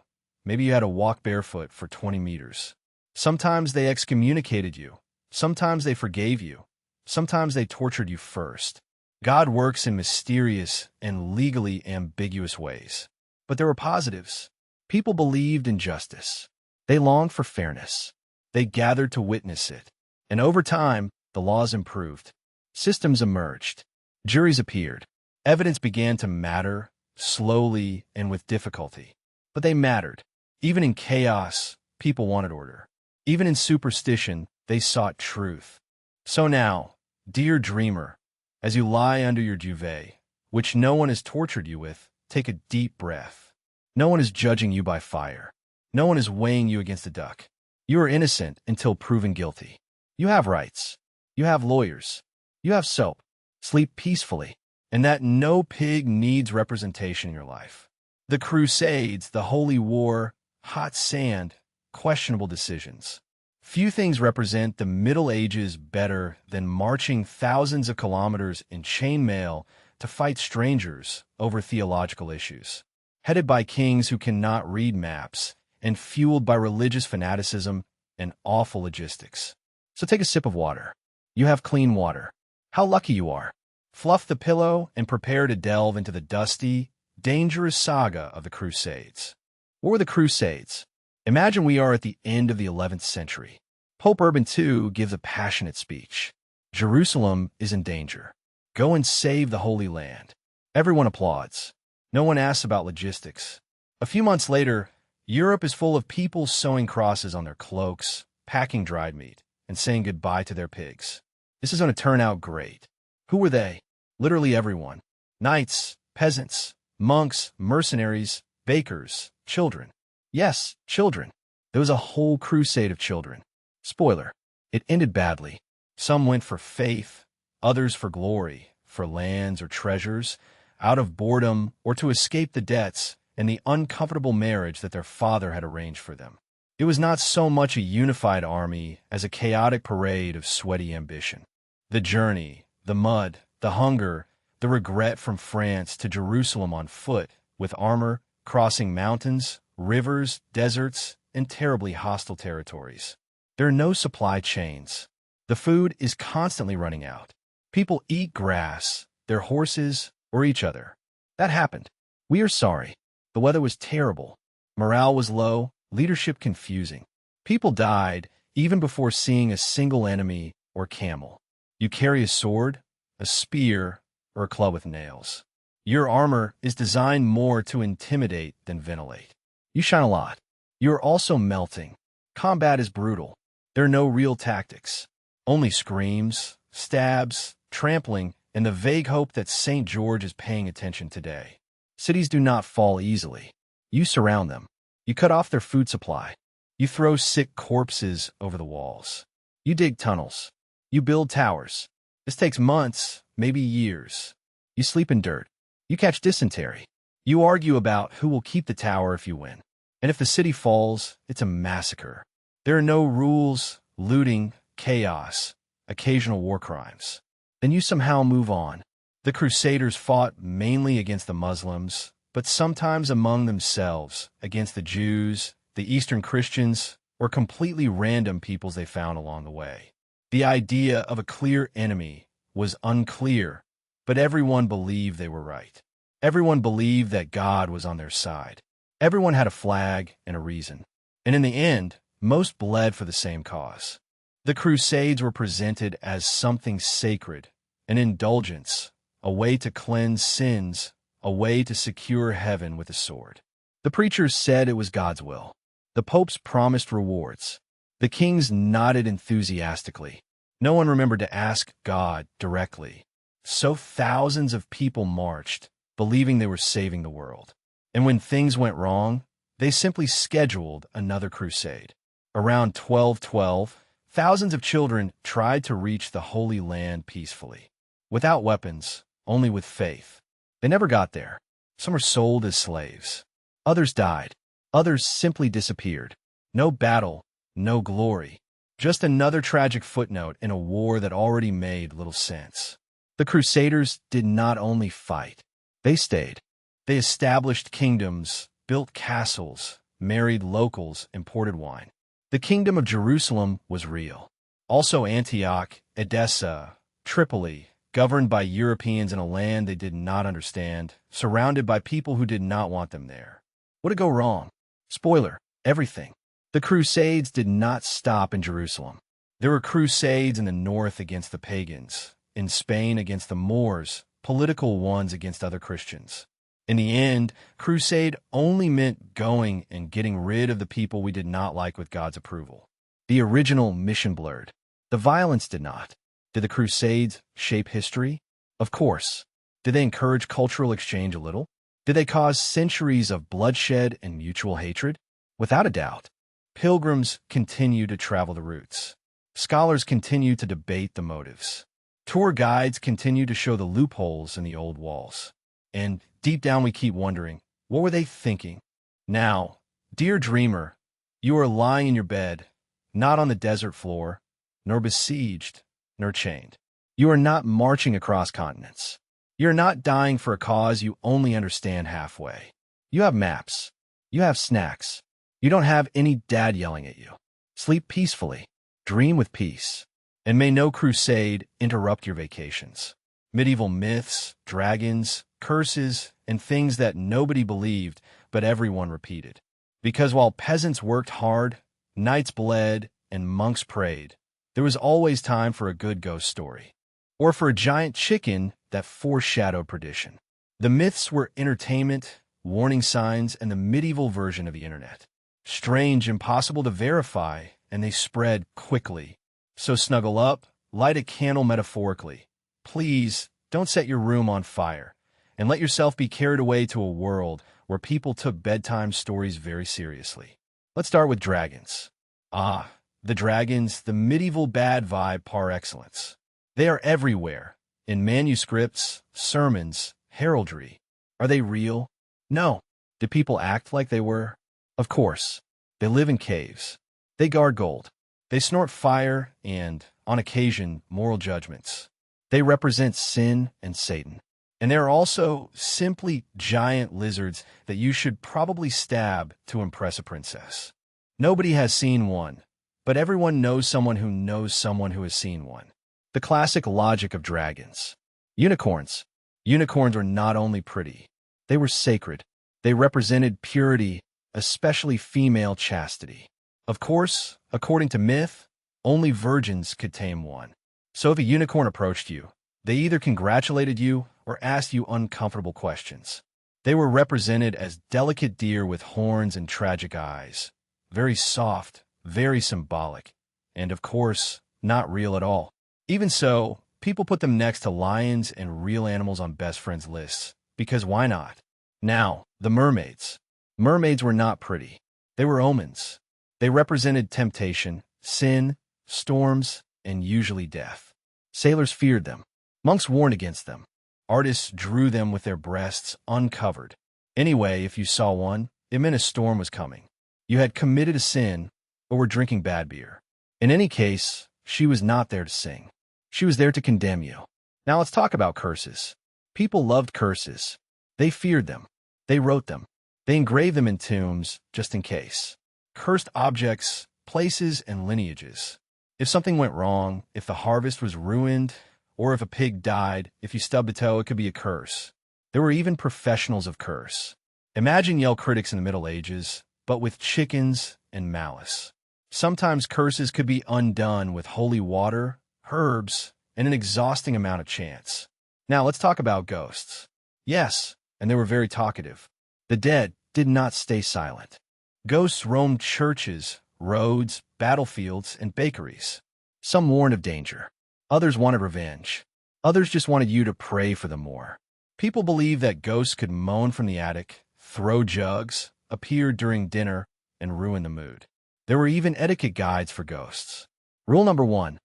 Maybe you had to walk barefoot for 20 meters. Sometimes they excommunicated you. Sometimes they forgave you. Sometimes they tortured you first. God works in mysterious and legally ambiguous ways. But there were positives. People believed in justice. They longed for fairness. They gathered to witness it. And over time, the laws improved. Systems emerged. Juries appeared. Evidence began to matter, slowly and with difficulty. But they mattered. Even in chaos, people wanted order. Even in superstition, they sought truth. So now, dear dreamer, as you lie under your duvet, which no one has tortured you with, take a deep breath. No one is judging you by fire. No one is weighing you against a duck. You are innocent until proven guilty. You have rights. You have lawyers. You have soap. Sleep peacefully. And that no pig needs representation in your life. The Crusades, the Holy War, hot sand, questionable decisions. Few things represent the Middle Ages better than marching thousands of kilometers in chainmail to fight strangers over theological issues. Headed by kings who cannot read maps and fueled by religious fanaticism and awful logistics. So take a sip of water. You have clean water. How lucky you are. Fluff the pillow and prepare to delve into the dusty, dangerous saga of the Crusades. What were the Crusades? Imagine we are at the end of the 11th century. Pope Urban II gives a passionate speech. Jerusalem is in danger. Go and save the Holy Land. Everyone applauds. No one asks about logistics. A few months later, Europe is full of people sewing crosses on their cloaks, packing dried meat, and saying goodbye to their pigs. This is going to turn out great. Who were they? Literally everyone. Knights, peasants, monks, mercenaries, bakers, children. Yes, children. There was a whole crusade of children. Spoiler, it ended badly. Some went for faith, others for glory, for lands or treasures, out of boredom or to escape the debts and the uncomfortable marriage that their father had arranged for them. It was not so much a unified army as a chaotic parade of sweaty ambition. The journey, the mud, the hunger, the regret from France to Jerusalem on foot, with armor, crossing mountains, rivers, deserts, and terribly hostile territories. There are no supply chains. The food is constantly running out. People eat grass, their horses, or each other. That happened. We are sorry. The weather was terrible. Morale was low, leadership confusing. People died even before seeing a single enemy or camel. You carry a sword, a spear, or a club with nails. Your armor is designed more to intimidate than ventilate. You shine a lot. You are also melting. Combat is brutal. There are no real tactics. Only screams, stabs, trampling, and the vague hope that St. George is paying attention today. Cities do not fall easily. You surround them. You cut off their food supply. You throw sick corpses over the walls. You dig tunnels. You build towers. This takes months, maybe years. You sleep in dirt. You catch dysentery. You argue about who will keep the tower if you win. And if the city falls, it's a massacre. There are no rules, looting, chaos, occasional war crimes. Then you somehow move on. The Crusaders fought mainly against the Muslims, but sometimes among themselves, against the Jews, the Eastern Christians, or completely random peoples they found along the way. The idea of a clear enemy was unclear, but everyone believed they were right. Everyone believed that God was on their side. Everyone had a flag and a reason. And in the end, most bled for the same cause. The Crusades were presented as something sacred, an indulgence, a way to cleanse sins, a way to secure heaven with a sword. The preachers said it was God's will. The popes promised rewards. The kings nodded enthusiastically. No one remembered to ask God directly. So thousands of people marched, believing they were saving the world. And when things went wrong, they simply scheduled another crusade. Around 1212, thousands of children tried to reach the Holy Land peacefully. Without weapons, only with faith. They never got there. Some were sold as slaves. Others died. Others simply disappeared. No battle, no glory. Just another tragic footnote in a war that already made little sense. The Crusaders did not only fight. They stayed. They established kingdoms, built castles, married locals, imported wine. The kingdom of Jerusalem was real. Also Antioch, Edessa, Tripoli, governed by Europeans in a land they did not understand, surrounded by people who did not want them there. What did go wrong? Spoiler, everything. The Crusades did not stop in Jerusalem. There were crusades in the north against the pagans, in Spain against the Moors, political ones against other Christians. In the end, crusade only meant going and getting rid of the people we did not like with God's approval. The original mission blurred. The violence did not. Did the Crusades shape history? Of course. Did they encourage cultural exchange a little? Did they cause centuries of bloodshed and mutual hatred? Without a doubt. Pilgrims continue to travel the routes. Scholars continue to debate the motives. Tour guides continue to show the loopholes in the old walls. And deep down we keep wondering, what were they thinking? Now, dear dreamer, you are lying in your bed, not on the desert floor, nor besieged, nor chained. You are not marching across continents. You are not dying for a cause you only understand halfway. You have maps. You have snacks. You don't have any dad yelling at you. Sleep peacefully. Dream with peace. And may no crusade interrupt your vacations. Medieval myths, dragons, curses, and things that nobody believed, but everyone repeated. Because while peasants worked hard, knights bled, and monks prayed, there was always time for a good ghost story. Or for a giant chicken that foreshadowed perdition. The myths were entertainment, warning signs, and the medieval version of the internet. Strange, impossible to verify, and they spread quickly. So snuggle up, light a candle metaphorically. Please, don't set your room on fire, and let yourself be carried away to a world where people took bedtime stories very seriously. Let's start with dragons. Ah, the dragons, the medieval bad vibe par excellence. They are everywhere, in manuscripts, sermons, heraldry. Are they real? No. Did people act like they were? Of course. They live in caves. They guard gold. They snort fire and, on occasion, moral judgments. They represent sin and Satan. And there are also simply giant lizards that you should probably stab to impress a princess. Nobody has seen one, but everyone knows someone who has seen one. The classic logic of dragons. Unicorns. Unicorns were not only pretty, they were sacred. They represented purity, especially female chastity. Of course, according to myth, only virgins could tame one. So if a unicorn approached you, they either congratulated you or asked you uncomfortable questions. They were represented as delicate deer with horns and tragic eyes. Very soft, very symbolic, and of course, not real at all. Even so, people put them next to lions and real animals on best friends lists, because why not? Now, the mermaids. Mermaids were not pretty. They were omens. They represented temptation, sin, storms, and usually death. Sailors feared them. Monks warned against them. Artists drew them with their breasts uncovered. Anyway, if you saw one, it meant a storm was coming. You had committed a sin or were drinking bad beer. In any case, she was not there to sing. She was there to condemn you. Now let's talk about curses. People loved curses. They feared them. They wrote them. They engraved them in tombs, just in case. Cursed objects, places, and lineages. If something went wrong, if the harvest was ruined, or if a pig died, if you stubbed a toe, it could be a curse. There were even professionals of curse. Imagine Yale critics in the Middle Ages, but with chickens and malice. Sometimes curses could be undone with holy water, herbs, and an exhausting amount of chance. Now let's talk about ghosts. Yes, and they were very talkative. The dead did not stay silent. Ghosts roamed churches, roads, battlefields, and bakeries. Some warned of danger. Others wanted revenge. Others just wanted you to pray for them more. People believed that ghosts could moan from the attic, throw jugs, appear during dinner, and ruin the mood. There were even etiquette guides for ghosts. Rule number 1,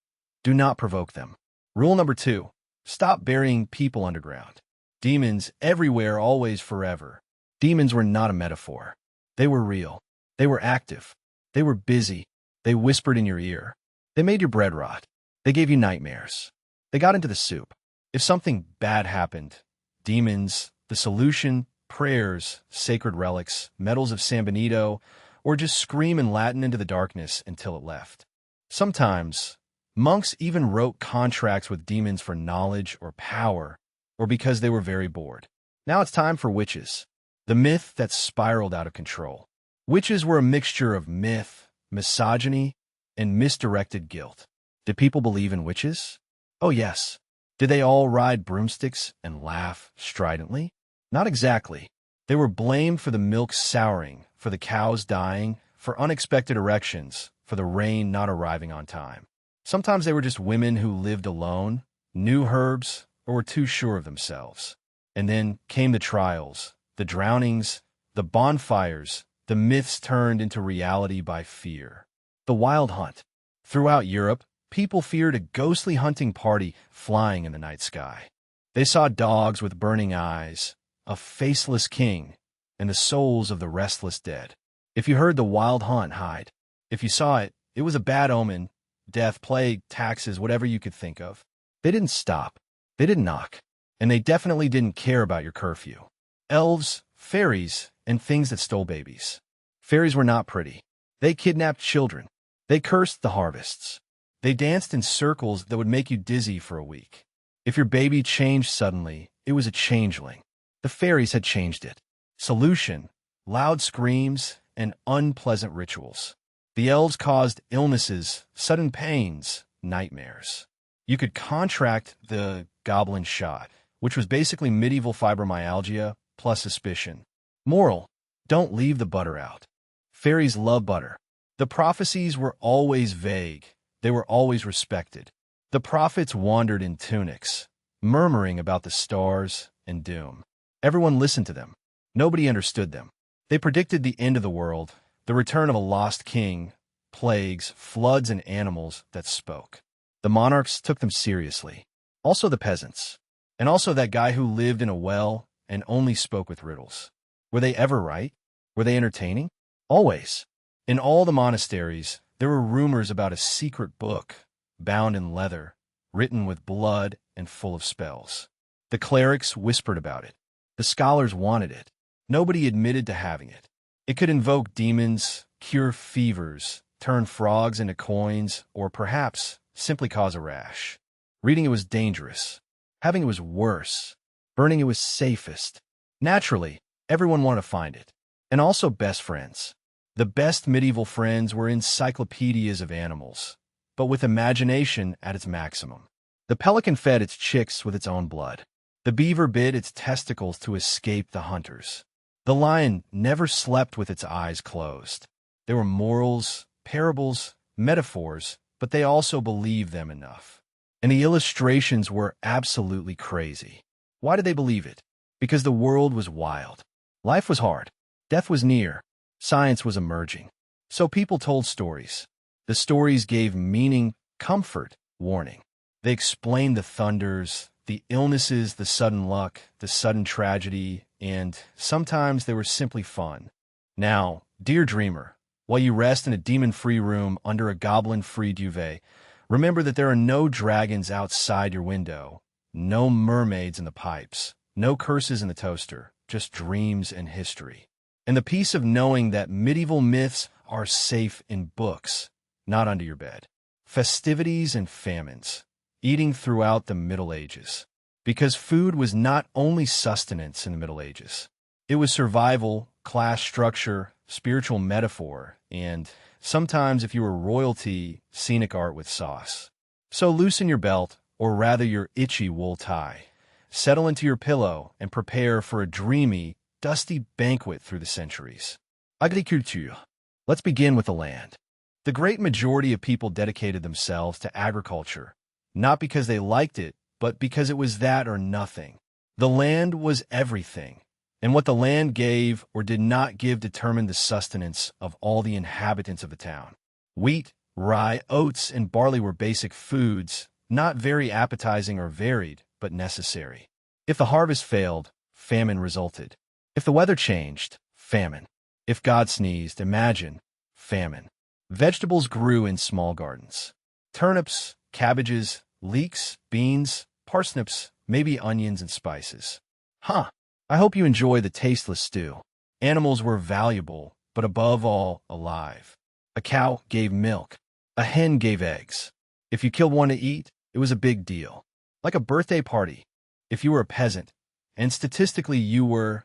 do not provoke them. Rule number 2, stop burying people underground. Demons everywhere, always, forever. Demons were not a metaphor. They were real. They were active. They were busy. They whispered in your ear. They made your bread rot. They gave you nightmares. They got into the soup. If something bad happened, demons, the solution, prayers, sacred relics, medals of San Benito, or just scream in Latin into the darkness until it left. Sometimes, monks even wrote contracts with demons for knowledge or power, or because they were very bored. Now it's time for witches, the myth that spiraled out of control. Witches were a mixture of myth, misogyny, and misdirected guilt. Did people believe in witches? Oh yes. Did they all ride broomsticks and laugh stridently? Not exactly. They were blamed for the milk souring, for the cows dying, for unexpected erections, for the rain not arriving on time. Sometimes they were just women who lived alone, knew herbs, or were too sure of themselves. And then came the trials, the drownings, the bonfires, the myths turned into reality by fear. The wild hunt. Throughout Europe, people feared a ghostly hunting party flying in the night sky. They saw dogs with burning eyes, a faceless king, and the souls of the restless dead. If you heard the wild hunt, hide. If you saw it, it was a bad omen, death, plague, taxes, whatever you could think of. They didn't stop. They didn't knock. And they definitely didn't care about your curfew. Elves, fairies, and things that stole babies. Fairies were not pretty. They kidnapped children. They cursed the harvests. They danced in circles that would make you dizzy for a week. If your baby changed suddenly, it was a changeling. The fairies had changed it. Solution: loud screams and unpleasant rituals. The elves caused illnesses, sudden pains, nightmares. You could contract the goblin shot, which was basically medieval fibromyalgia plus suspicion. Moral: don't leave the butter out. Fairies love butter. The prophecies were always vague. They were always respected. The prophets wandered in tunics, murmuring about the stars and doom. Everyone listened to them. Nobody understood them. They predicted the end of the world, the return of a lost king, plagues, floods, and animals that spoke. The monarchs took them seriously. Also the peasants. And also that guy who lived in a well and only spoke with riddles. Were they ever right? Were they entertaining? Always. In all the monasteries, there were rumors about a secret book, bound in leather, written with blood and full of spells. The clerics whispered about it. The scholars wanted it. Nobody admitted to having it. It could invoke demons, cure fevers, turn frogs into coins, or perhaps simply cause a rash. Reading it was dangerous. Having it was worse. Burning it was safest. Naturally, everyone wanted to find it. And also best friends. The best medieval friends were encyclopedias of animals, but with imagination at its maximum. The pelican fed its chicks with its own blood. The beaver bit its testicles to escape the hunters. The lion never slept with its eyes closed. There were morals, parables, metaphors, but they also believed them enough. And the illustrations were absolutely crazy. Why did they believe it? Because the world was wild. Life was hard. Death was near. Science was emerging. So people told stories. The stories gave meaning, comfort, warning. They explained the thunders, the illnesses, the sudden luck, the sudden tragedy, and sometimes they were simply fun. Now, dear dreamer, while you rest in a demon-free room under a goblin-free duvet, remember that there are no dragons outside your window, no mermaids in the pipes, no curses in the toaster, just dreams and history. And the peace of knowing that medieval myths are safe in books, not under your bed. Festivities and famines, eating throughout the Middle Ages. Because food was not only sustenance in the Middle Ages. It was survival, class structure, spiritual metaphor, and sometimes, if you were royalty, scenic art with sauce. So loosen your belt, or rather your itchy wool tie. Settle into your pillow and prepare for a dreamy, dusty banquet through the centuries. Agriculture. Let's begin with the land. The great majority of people dedicated themselves to agriculture, not because they liked it, but because it was that or nothing. The land was everything, and what the land gave or did not give determined the sustenance of all the inhabitants of the town. Wheat, rye, oats, and barley were basic foods, not very appetizing or varied, but necessary. If the harvest failed, famine resulted. If the weather changed, famine. If God sneezed, imagine, famine. Vegetables grew in small gardens. Turnips, cabbages, leeks, beans, parsnips, maybe onions and spices. I hope you enjoy the tasteless stew. Animals were valuable, but above all, alive. A cow gave milk. A hen gave eggs. If you killed one to eat, it was a big deal. Like a birthday party. If you were a peasant, and statistically you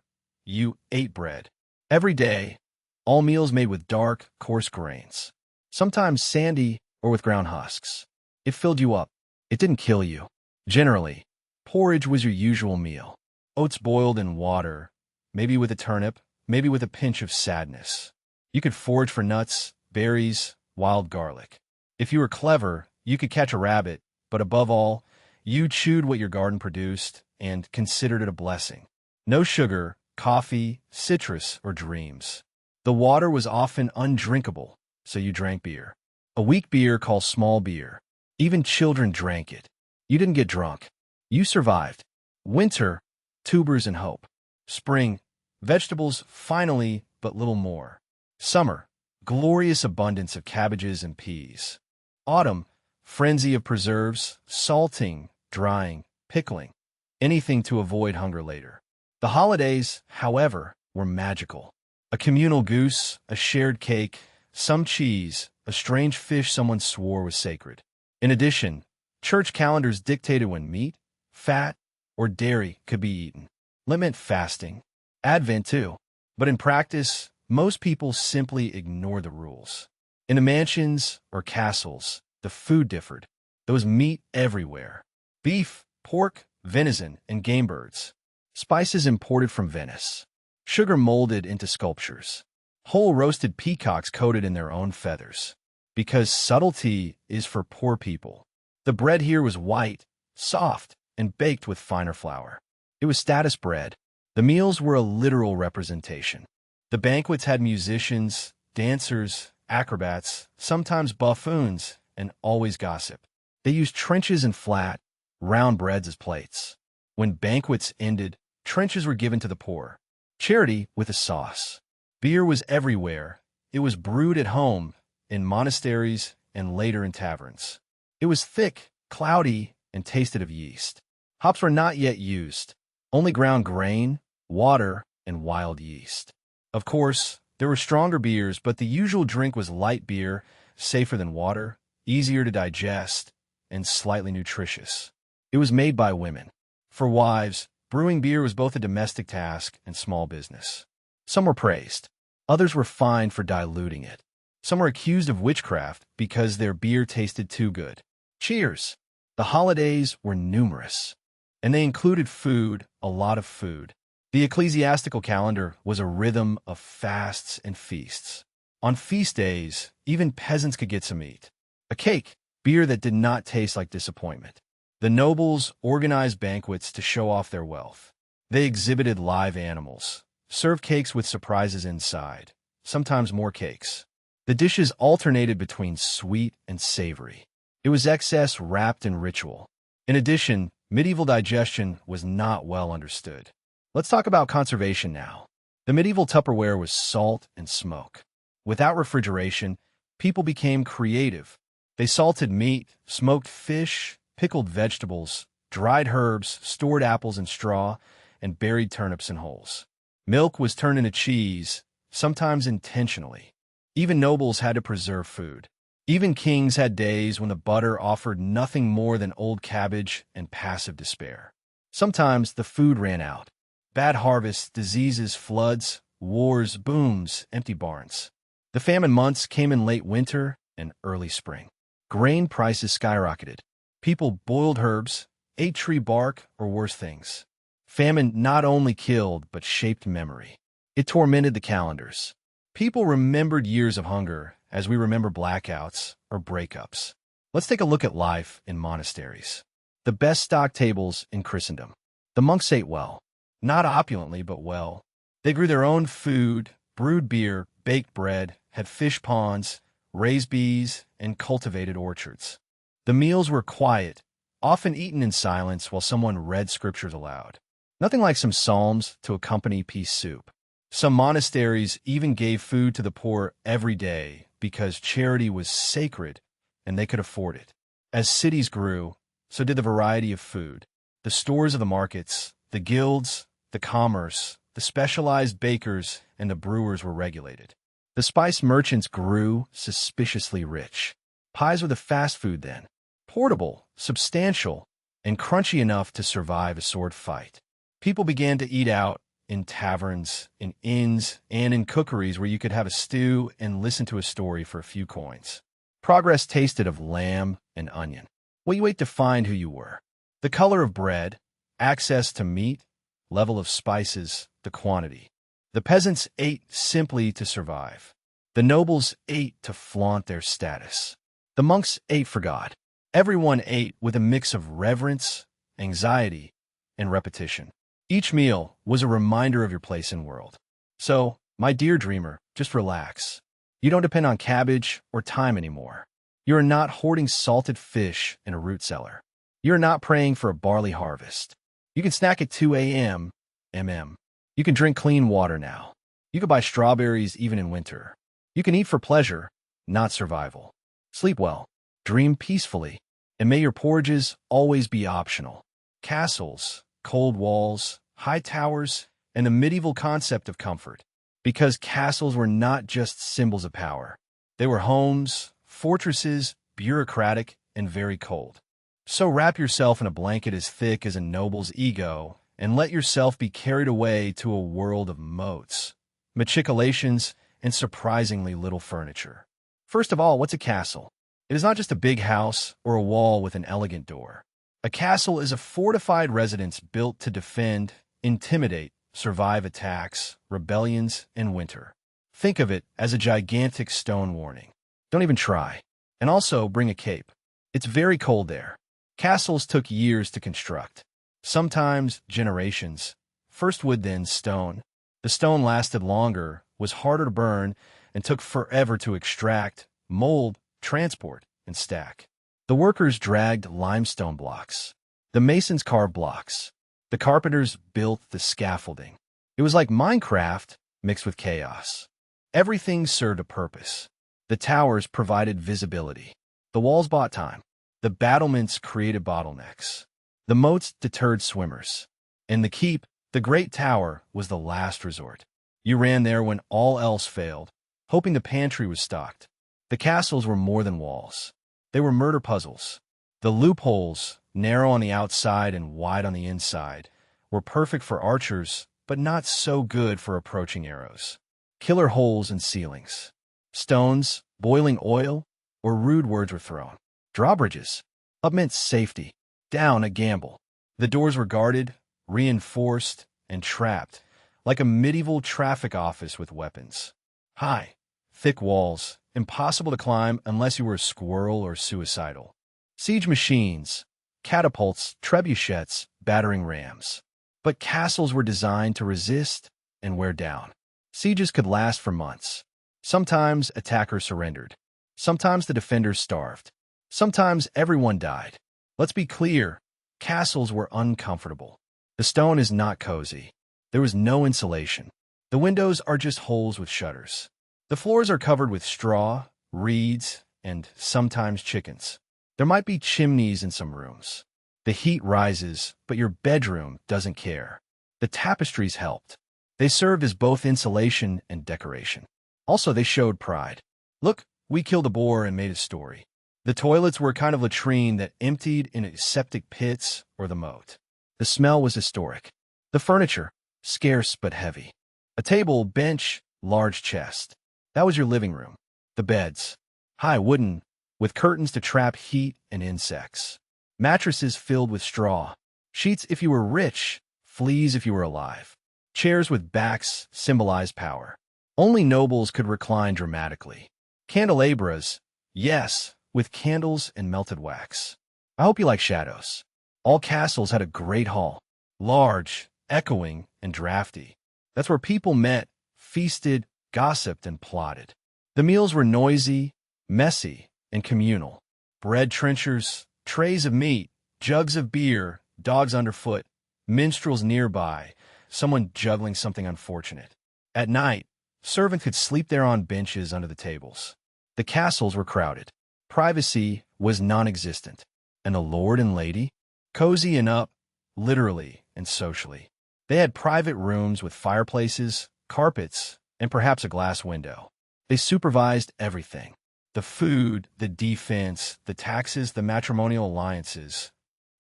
ate bread. Every day, all meals made with dark, coarse grains. Sometimes sandy or with ground husks. It filled you up. It didn't kill you. Generally, porridge was your usual meal. Oats boiled in water, maybe with a turnip, maybe with a pinch of sadness. You could forage for nuts, berries, wild garlic. If you were clever, you could catch a rabbit, but above all, you chewed what your garden produced and considered it a blessing. No sugar, coffee, citrus, or dreams. The water was often undrinkable, so you drank beer. A weak beer called small beer. Even children drank it. You didn't get drunk. You survived. Winter, tubers and hope. Spring, vegetables finally, but little more. Summer, glorious abundance of cabbages and peas. Autumn, frenzy of preserves, salting, drying, pickling. Anything to avoid hunger later. The holidays, however, were magical. A communal goose, a shared cake, some cheese, a strange fish someone swore was sacred. In addition, church calendars dictated when meat, fat, or dairy could be eaten. Lent meant fasting. Advent, too. But in practice, most people simply ignored the rules. In the mansions or castles, the food differed. There was meat everywhere. Beef, pork, venison, and game birds. Spices imported from Venice. Sugar molded into sculptures. Whole roasted peacocks coated in their own feathers. Because subtlety is for poor people. The bread here was white, soft, and baked with finer flour. It was status bread. The meals were a literal representation. The banquets had musicians, dancers, acrobats, sometimes buffoons, and always gossip. They used trenches and flat, round breads as plates. When banquets ended, trenches were given to the poor. Charity with a sauce. Beer was everywhere. It was brewed at home, in monasteries, and later in taverns. It was thick, cloudy, and tasted of yeast. Hops were not yet used, only ground grain, water, and wild yeast. Of course, there were stronger beers, but the usual drink was light beer, safer than water, easier to digest, and slightly nutritious. It was made by women. For wives, brewing beer was both a domestic task and small business. Some were praised. Others were fined for diluting it. Some were accused of witchcraft because their beer tasted too good. Cheers! The holidays were numerous, and they included food, a lot of food. The ecclesiastical calendar was a rhythm of fasts and feasts. On feast days, even peasants could get some meat. A cake, beer that did not taste like disappointment. The nobles organized banquets to show off their wealth. They exhibited live animals, served cakes with surprises inside, sometimes more cakes. The dishes alternated between sweet and savory. It was excess wrapped in ritual. In addition, medieval digestion was not well understood. Let's talk about conservation now. The medieval Tupperware was salt and smoke. Without refrigeration, people became creative. They salted meat, smoked fish, pickled vegetables, dried herbs, stored apples in straw, and buried turnips in holes. Milk was turned into cheese, sometimes intentionally. Even nobles had to preserve food. Even kings had days when the butter offered nothing more than old cabbage and passive despair. Sometimes the food ran out. Bad harvests, diseases, floods, wars, booms, empty barns. The famine months came in late winter and early spring. Grain prices skyrocketed. People boiled herbs, ate tree bark, or worse things. Famine not only killed, but shaped memory. It tormented the calendars. People remembered years of hunger as we remember blackouts or breakups. Let's take a look at life in monasteries. The best stocked tables in Christendom. The monks ate well. Not opulently, but well. They grew their own food, brewed beer, baked bread, had fish ponds, raised bees, and cultivated orchards. The meals were quiet, often eaten in silence while someone read scriptures aloud. Nothing like some psalms to accompany peace soup. Some monasteries even gave food to the poor every day because charity was sacred and they could afford it. As cities grew, so did the variety of food. The stores of the markets, the guilds, the commerce, the specialized bakers, and the brewers were regulated. The spice merchants grew suspiciously rich. Pies were the fast food then. Portable, substantial, and crunchy enough to survive a sword fight. People began to eat out in taverns, in inns, and in cookeries where you could have a stew and listen to a story for a few coins. Progress tasted of lamb and onion. What you ate defined who you were. The color of bread, access to meat, level of spices, the quantity. The peasants ate simply to survive. The nobles ate to flaunt their status. The monks ate for God. Everyone ate with a mix of reverence, anxiety, and repetition. Each meal was a reminder of your place in the world. So, my dear dreamer, just relax. You don't depend on cabbage or time anymore. You are not hoarding salted fish in a root cellar. You are not praying for a barley harvest. You can snack at 2 a.m. You can drink clean water now. You can buy strawberries even in winter. You can eat for pleasure, not survival. Sleep well, dream peacefully, and may your porridges always be optional. Castles, cold walls, high towers, and the medieval concept of comfort. Because castles were not just symbols of power. They were homes, fortresses, bureaucratic, and very cold. So wrap yourself in a blanket as thick as a noble's ego and let yourself be carried away to a world of moats, machicolations, and surprisingly little furniture. First of all, what's a castle? It is not just a big house or a wall with an elegant door. A castle is a fortified residence built to defend, intimidate, survive attacks, rebellions, and winter. Think of it as a gigantic stone warning. Don't even try. And also bring a cape. It's very cold there. Castles took years to construct. Sometimes generations. First wood, then stone. The stone lasted longer, was harder to burn, and took forever to extract, mold, transport, and stack. The workers dragged limestone blocks. The masons carved blocks. The carpenters built the scaffolding. It was like Minecraft mixed with chaos. Everything served a purpose. The towers provided visibility. The walls bought time. The battlements created bottlenecks. The moats deterred swimmers. In the keep, the great tower was the last resort. You ran there when all else failed, hoping the pantry was stocked. The castles were more than walls. They were murder puzzles. The loopholes, narrow on the outside and wide on the inside, were perfect for archers, but not so good for approaching arrows. Killer holes in ceilings. Stones, boiling oil, or rude words were thrown. Drawbridges. Up meant safety. Down a gamble. The doors were guarded, reinforced, and trapped, like a medieval traffic office with weapons. High, thick walls, impossible to climb unless you were a squirrel or suicidal. Siege machines, catapults, trebuchets, battering rams. But castles were designed to resist and wear down. Sieges could last for months. Sometimes attackers surrendered. Sometimes the defenders starved. Sometimes everyone died. Let's be clear, castles were uncomfortable. The stone is not cozy. There was no insulation. The windows are just holes with shutters. The floors are covered with straw, reeds, and sometimes chickens. There might be chimneys in some rooms. The heat rises, but your bedroom doesn't care. The tapestries helped. They served as both insulation and decoration. Also, they showed pride. Look, we killed a boar and made a story. The toilets were a kind of latrine that emptied in septic pits or the moat. The smell was historic. The furniture, scarce but heavy. A table, bench, large chest. That was your living room. The beds, high wooden, with curtains to trap heat and insects. Mattresses filled with straw. Sheets if you were rich, fleas if you were alive. Chairs with backs symbolized power. Only nobles could recline dramatically. Candelabras, yes, with candles and melted wax. I hope you like shadows. All castles had a great hall. Large, echoing, and drafty. That's where people met, feasted, gossiped, and plotted. The meals were noisy, messy, and communal. Bread trenchers, trays of meat, jugs of beer, dogs underfoot, minstrels nearby, someone juggling something unfortunate. At night, servants could sleep there on benches under the tables. The castles were crowded. Privacy was non-existent. And the lord and lady? Cozy and up, literally and socially. They had private rooms with fireplaces, carpets, and perhaps a glass window. They supervised everything. The food, the defense, the taxes, the matrimonial alliances.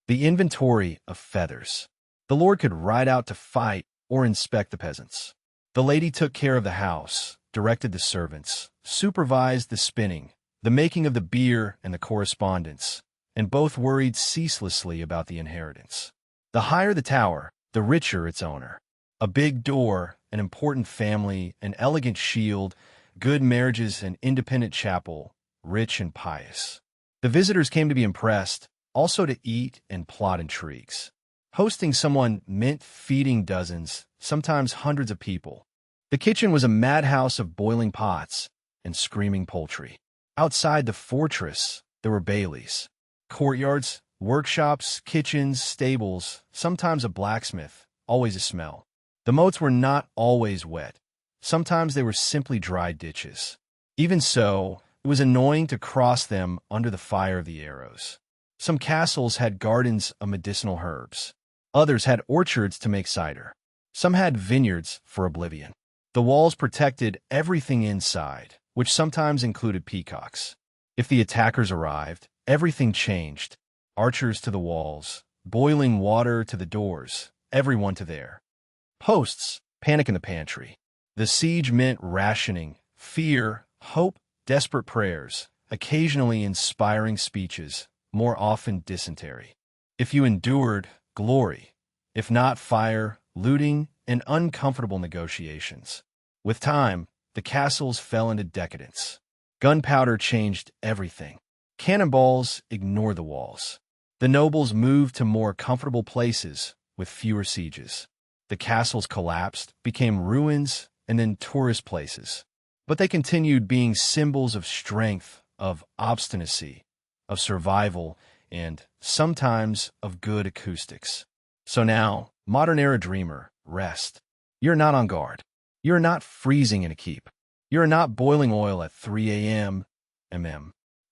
The inventory of feathers. The lord could ride out to fight or inspect the peasants. The lady took care of the house, directed the servants, supervised the spinning, the making of the beer and the correspondence, and both worried ceaselessly about the inheritance. The higher the tower, the richer its owner. A big door, an important family, an elegant shield, good marriages, an independent chapel, rich and pious. The visitors came to be impressed, also to eat and plot intrigues. Hosting someone meant feeding dozens, sometimes hundreds of people. The kitchen was a madhouse of boiling pots and screaming poultry. Outside the fortress, there were baileys, courtyards, workshops, kitchens, stables, sometimes a blacksmith, always a smell. The moats were not always wet. Sometimes they were simply dry ditches. Even so, it was annoying to cross them under the fire of the arrows. Some castles had gardens of medicinal herbs. Others had orchards to make cider. Some had vineyards for oblivion. The walls protected everything inside, which sometimes included peacocks. If the attackers arrived, everything changed. Archers to the walls, boiling water to the doors, everyone to there. Posts, panic in the pantry. The siege meant rationing, fear, hope, desperate prayers, occasionally inspiring speeches, more often dysentery. If you endured, glory. If not, fire, looting, and uncomfortable negotiations. With time, the castles fell into decadence. Gunpowder changed everything. Cannonballs ignored the walls. The nobles moved to more comfortable places with fewer sieges. The castles collapsed, became ruins, and then tourist places. But they continued being symbols of strength, of obstinacy, of survival, and sometimes of good acoustics. So now, modern era dreamer, rest. You're not on guard. You're not freezing in a keep. You're not boiling oil at 3 a.m.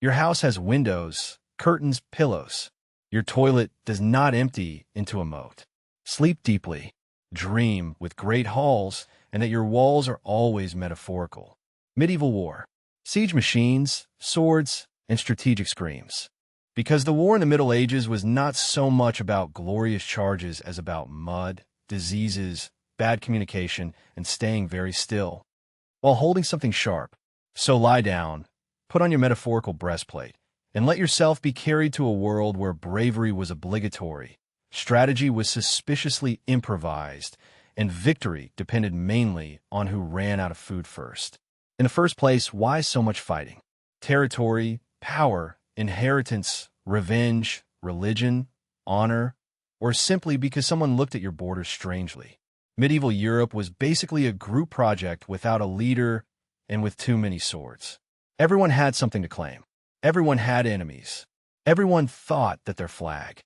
Your house has windows, curtains, pillows. Your toilet does not empty into a moat. Sleep deeply. Dream with great halls, and that your walls are always metaphorical. Medieval war. Siege machines, swords, and strategic screams. Because the war in the Middle Ages was not so much about glorious charges as about mud, diseases, bad communication, and staying very still, while holding something sharp. So lie down, put on your metaphorical breastplate, and let yourself be carried to a world where bravery was obligatory, strategy was suspiciously improvised, and victory depended mainly on who ran out of food first. In the first place, why so much fighting? Territory, power, inheritance, revenge, religion, honor, or simply because someone looked at your borders strangely? Medieval Europe was basically a group project without a leader and with too many swords. Everyone had something to claim. Everyone had enemies. Everyone thought that their flag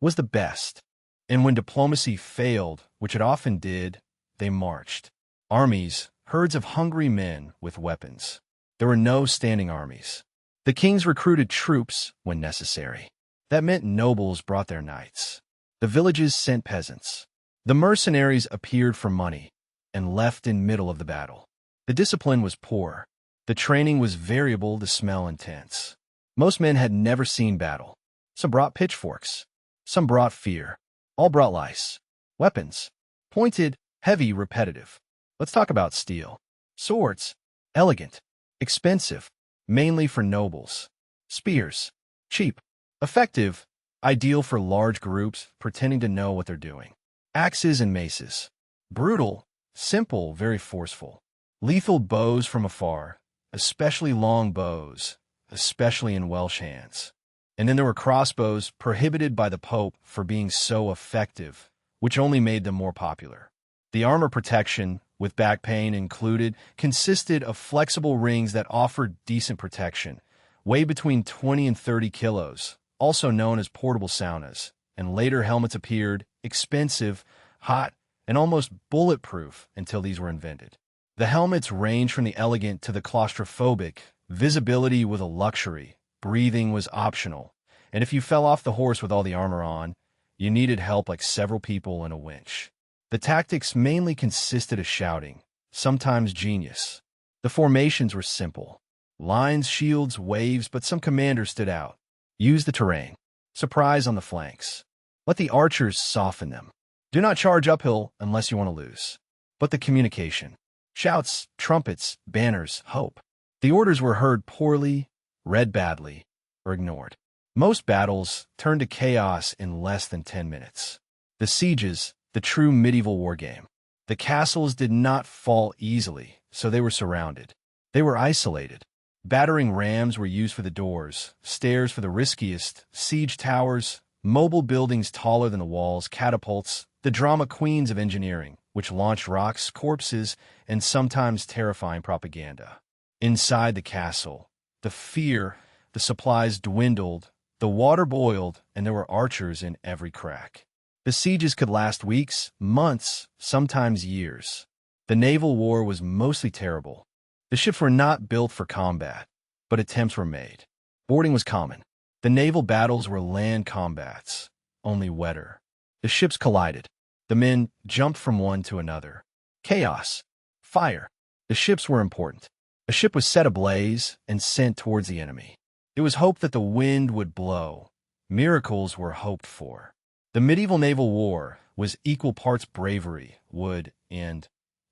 was the best. And when diplomacy failed, which it often did, they marched. Armies, herds of hungry men with weapons. There were no standing armies. The kings recruited troops when necessary. That meant nobles brought their knights. The villages sent peasants. The mercenaries appeared for money and left in middle of the battle. The discipline was poor. The training was variable, the smell intense. Most men had never seen battle. Some brought pitchforks. Some brought fear. All brought lice. Weapons. Pointed, heavy, repetitive. Let's talk about steel. Swords. Elegant. Expensive. Mainly for nobles. Spears. Cheap. Effective. Ideal for large groups pretending to know what they're doing. Axes and maces. Brutal. Simple, very forceful. Lethal bows from afar. Especially long bows. Especially in Welsh hands. And then there were crossbows prohibited by the Pope for being so effective, which only made them more popular. The armor protection, with back pain included, consisted of flexible rings that offered decent protection, weigh between 20 and 30 kilos, also known as portable saunas, and later helmets appeared, expensive, hot, and almost bulletproof until these were invented. The helmets ranged from the elegant to the claustrophobic. Visibility was a luxury. Breathing was optional, and if you fell off the horse with all the armor on, you needed help like several people in a winch. The tactics mainly consisted of shouting, sometimes genius. The formations were simple. Lines, shields, waves, but some commanders stood out. Use the terrain. Surprise on the flanks. Let the archers soften them. Do not charge uphill unless you want to lose. But the communication. Shouts, trumpets, banners, hope. The orders were heard poorly, read badly, or ignored. Most battles turned to chaos in less than 10 minutes. The sieges, the true medieval war game. The castles did not fall easily, so they were surrounded. They were isolated. Battering rams were used for the doors, stairs for the riskiest, siege towers, mobile buildings taller than the walls, catapults, the drama queens of engineering, which launched rocks, corpses, and sometimes terrifying propaganda. Inside the castle, the fear, the supplies dwindled, the water boiled, and there were archers in every crack. The sieges could last weeks, months, sometimes years. The naval war was mostly terrible. The ships were not built for combat, but attempts were made. Boarding was common. The naval battles were land combats, only wetter. The ships collided. The men jumped from one to another. Chaos. Fire. The ships were important. A ship was set ablaze and sent towards the enemy. It was hoped that the wind would blow. Miracles were hoped for. The medieval naval war was equal parts bravery, wood, and,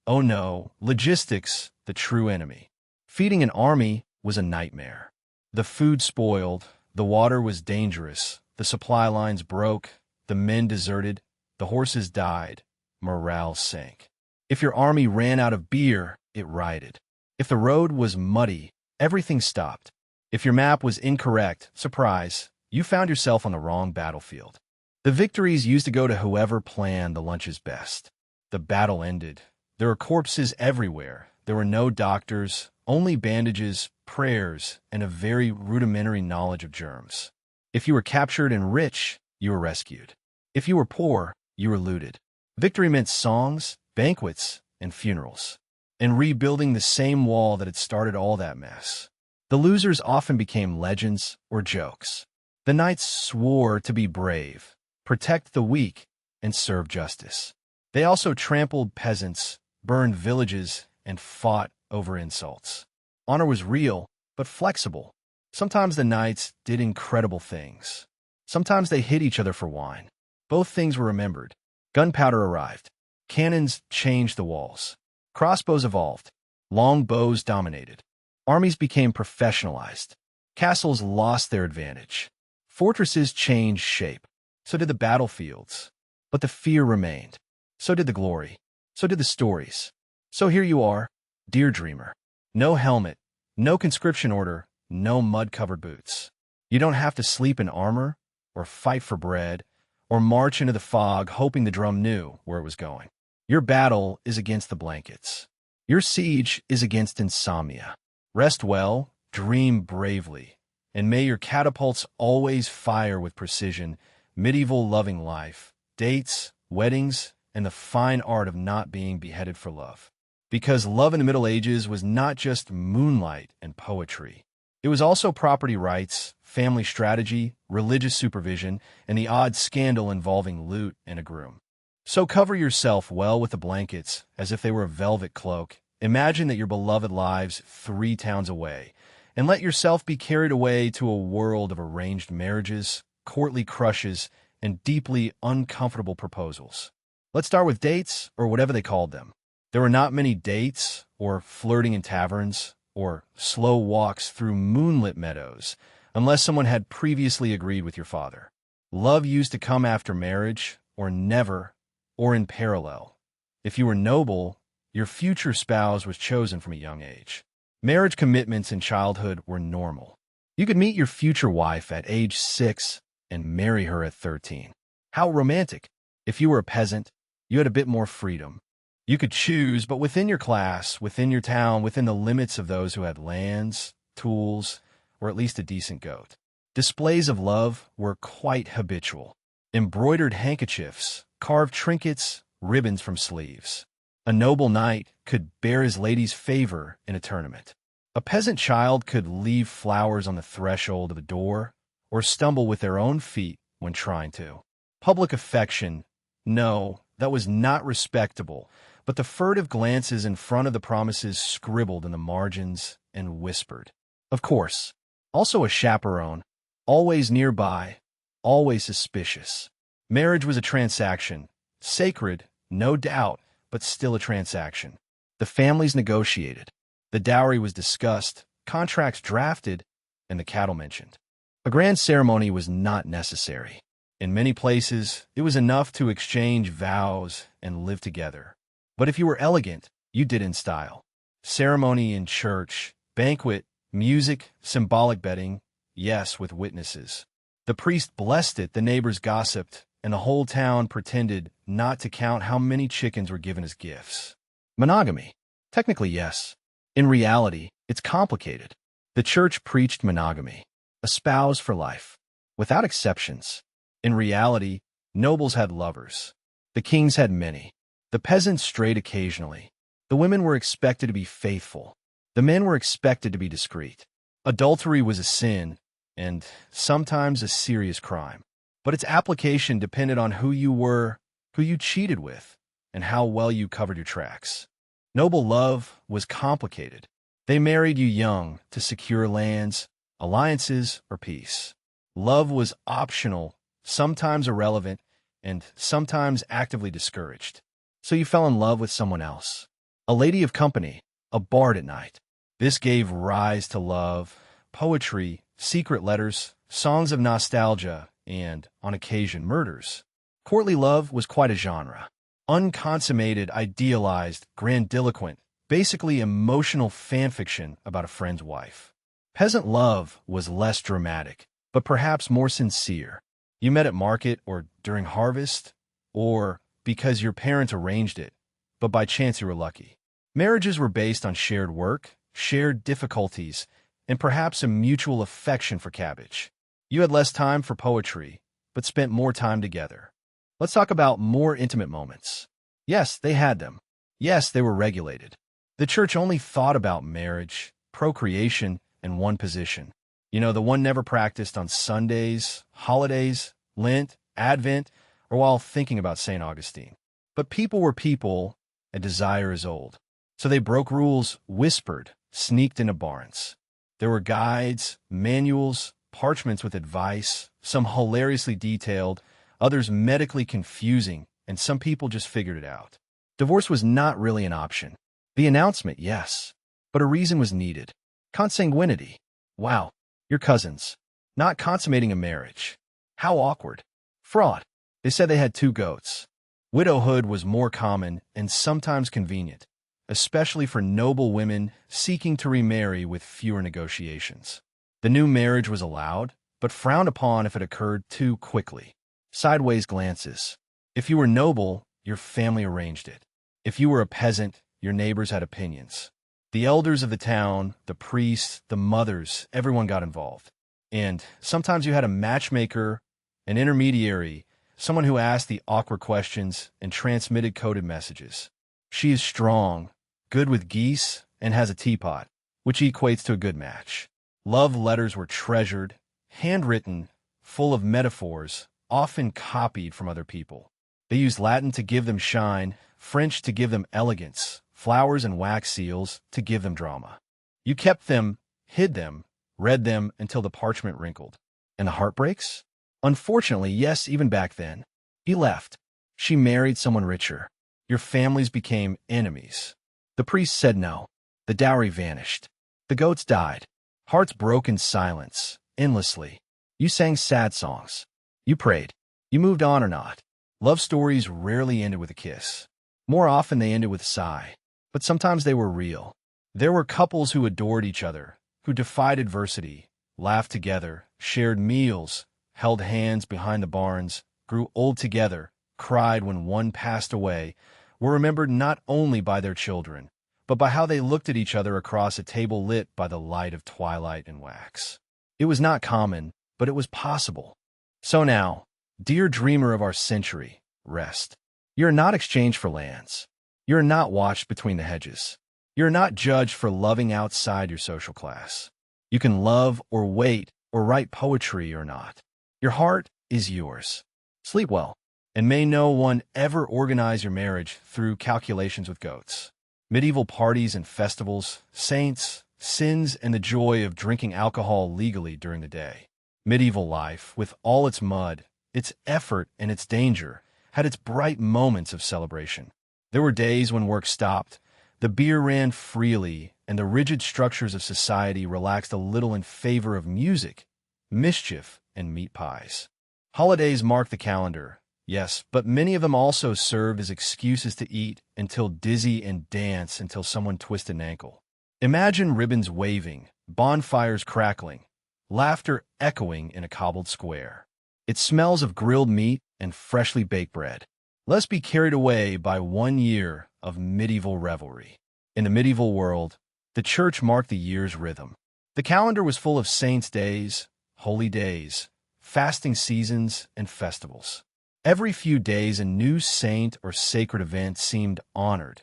oh no, logistics, the true enemy. Feeding an army was a nightmare. The food spoiled, the water was dangerous, the supply lines broke, the men deserted, the horses died, morale sank. If your army ran out of beer, it rioted. If the road was muddy, everything stopped. If your map was incorrect, surprise, you found yourself on the wrong battlefield. The victories used to go to whoever planned the lunches best. The battle ended. There were corpses everywhere. There were no doctors, only bandages, prayers, and a very rudimentary knowledge of germs. If you were captured and rich, you were rescued. If you were poor, you were looted. Victory meant songs, banquets, and funerals, and rebuilding the same wall that had started all that mess. The losers often became legends or jokes. The knights swore to be brave, protect the weak, and serve justice. They also trampled peasants, burned villages, and fought over insults. Honor was real, but flexible. Sometimes the knights did incredible things. Sometimes they hit each other for wine. Both things were remembered. Gunpowder arrived. Cannons changed the walls. Crossbows evolved. Long bows dominated. Armies became professionalized. Castles lost their advantage. Fortresses changed shape. So did the battlefields. But the fear remained. So did the glory. So did the stories. So here you are, dear dreamer. No helmet, no conscription order, no mud-covered boots. You don't have to sleep in armor, or fight for bread, or march into the fog hoping the drum knew where it was going. Your battle is against the blankets. Your siege is against insomnia. Rest well, dream bravely, and may your catapults always fire with precision, medieval loving life, dates, weddings, and the fine art of not being beheaded for love. Because love in the Middle Ages was not just moonlight and poetry. It was also property rights, family strategy, religious supervision, and the odd scandal involving loot and a groom. So cover yourself well with the blankets, as if they were a velvet cloak. Imagine that your beloved lives 3 towns away, and let yourself be carried away to a world of arranged marriages, courtly crushes, and deeply uncomfortable proposals. Let's start with dates, or whatever they called them. There were not many dates, or flirting in taverns, or slow walks through moonlit meadows, unless someone had previously agreed with your father. Love used to come after marriage, or never, or in parallel. If you were noble, your future spouse was chosen from a young age. Marriage commitments in childhood were normal. You could meet your future wife at age 6 and marry her at 13. How romantic! If you were a peasant, you had a bit more freedom. You could choose, but within your class, within your town, within the limits of those who had lands, tools, or at least a decent goat. Displays of love were quite habitual. Embroidered handkerchiefs, carved trinkets, ribbons from sleeves. A noble knight could bear his lady's favor in a tournament. A peasant child could leave flowers on the threshold of a door or stumble with their own feet when trying to. Public affection, no, that was not respectable, but the furtive glances in front of the promises scribbled in the margins and whispered. Of course, also a chaperone, always nearby, always suspicious. Marriage was a transaction, sacred, no doubt, but still a transaction. The families negotiated. The dowry was discussed, contracts drafted, and the cattle mentioned. A grand ceremony was not necessary. In many places, it was enough to exchange vows and live together. But if you were elegant, you did in style. Ceremony in church, banquet, music, symbolic bedding, yes, with witnesses. The priest blessed it, the neighbors gossiped, and the whole town pretended not to count how many chickens were given as gifts. Monogamy. Technically, yes. In reality, it's complicated. The church preached monogamy, a spouse for life, without exceptions. In reality, nobles had lovers. The kings had many. The peasants strayed occasionally. The women were expected to be faithful. The men were expected to be discreet. Adultery was a sin, and sometimes a serious crime. But its application depended on who you were, who you cheated with, and how well you covered your tracks. Noble love was complicated. They married you young to secure lands, alliances, or peace. Love was optional, sometimes irrelevant, and sometimes actively discouraged. So you fell in love with someone else. A lady of company, a bard at night. This gave rise to love, poetry, secret letters, songs of nostalgia, and, on occasion, murders. Courtly love was quite a genre. Unconsummated, idealized, grandiloquent, basically emotional fanfiction about a friend's wife. Peasant love was less dramatic, but perhaps more sincere. You met at market or during harvest, or because your parents arranged it, but by chance you were lucky. Marriages were based on shared work, shared difficulties, and perhaps a mutual affection for cabbage. You had less time for poetry, but spent more time together. Let's talk about more intimate moments. Yes, they had them. Yes, they were regulated. The church only thought about marriage, procreation, and one position. The one never practiced on Sundays, holidays, Lent, Advent, or while thinking about St. Augustine. But people were people, and desire is old. So they broke rules, whispered, sneaked into barns. There were guides, manuals, parchments with advice, some hilariously detailed, others medically confusing, and some people just figured it out. Divorce was not really an option. The announcement, yes, but a reason was needed. Consanguinity. Wow, your cousins. Not consummating a marriage. How awkward. Fraud. They said they had 2 goats. Widowhood was more common and sometimes convenient, especially for noble women seeking to remarry with fewer negotiations. The new marriage was allowed, but frowned upon if it occurred too quickly. Sideways glances. If you were noble, your family arranged it. If you were a peasant, your neighbors had opinions. The elders of the town, the priests, the mothers, everyone got involved. And sometimes you had a matchmaker, an intermediary, someone who asked the awkward questions and transmitted coded messages. She is strong, good with geese, and has a teapot, which equates to a good match. Love letters were treasured, handwritten, full of metaphors, often copied from other people. They used Latin to give them shine, French to give them elegance, flowers and wax seals to give them drama. You kept them, hid them, read them until the parchment wrinkled. And the heartbreaks? Unfortunately, yes, even back then. He left. She married someone richer. Your families became enemies. The priest said no. The dowry vanished. The goats died. Hearts broke in silence, endlessly. You sang sad songs. You prayed. You moved on or not. Love stories rarely ended with a kiss. More often they ended with a sigh. But sometimes they were real. There were couples who adored each other, who defied adversity, laughed together, shared meals, held hands behind the barns, grew old together, cried when one passed away, were remembered not only by their children, but by how they looked at each other across a table lit by the light of twilight and wax. It was not common, but it was possible. So now, dear dreamer of our century, rest. You are not exchanged for lands. You are not watched between the hedges. You are not judged for loving outside your social class. You can love or wait or write poetry or not. Your heart is yours. Sleep well, and may no one ever organize your marriage through calculations with goats. Medieval parties and festivals, saints, sins, and the joy of drinking alcohol legally during the day. Medieval life, with all its mud, its effort, and its danger, had its bright moments of celebration. There were days when work stopped, the beer ran freely, and the rigid structures of society relaxed a little in favor of music, mischief, and meat pies. Holidays marked the calendar, yes, but many of them also served as excuses to eat until dizzy and dance until someone twisted an ankle. Imagine ribbons waving, bonfires crackling, laughter echoing in a cobbled square. It smells of grilled meat and freshly baked bread. Let's be carried away by 1 year of medieval revelry. In the medieval world, the church marked the year's rhythm. The calendar was full of saints' days, holy days, fasting seasons, and festivals. Every few days, a new saint or sacred event seemed honored,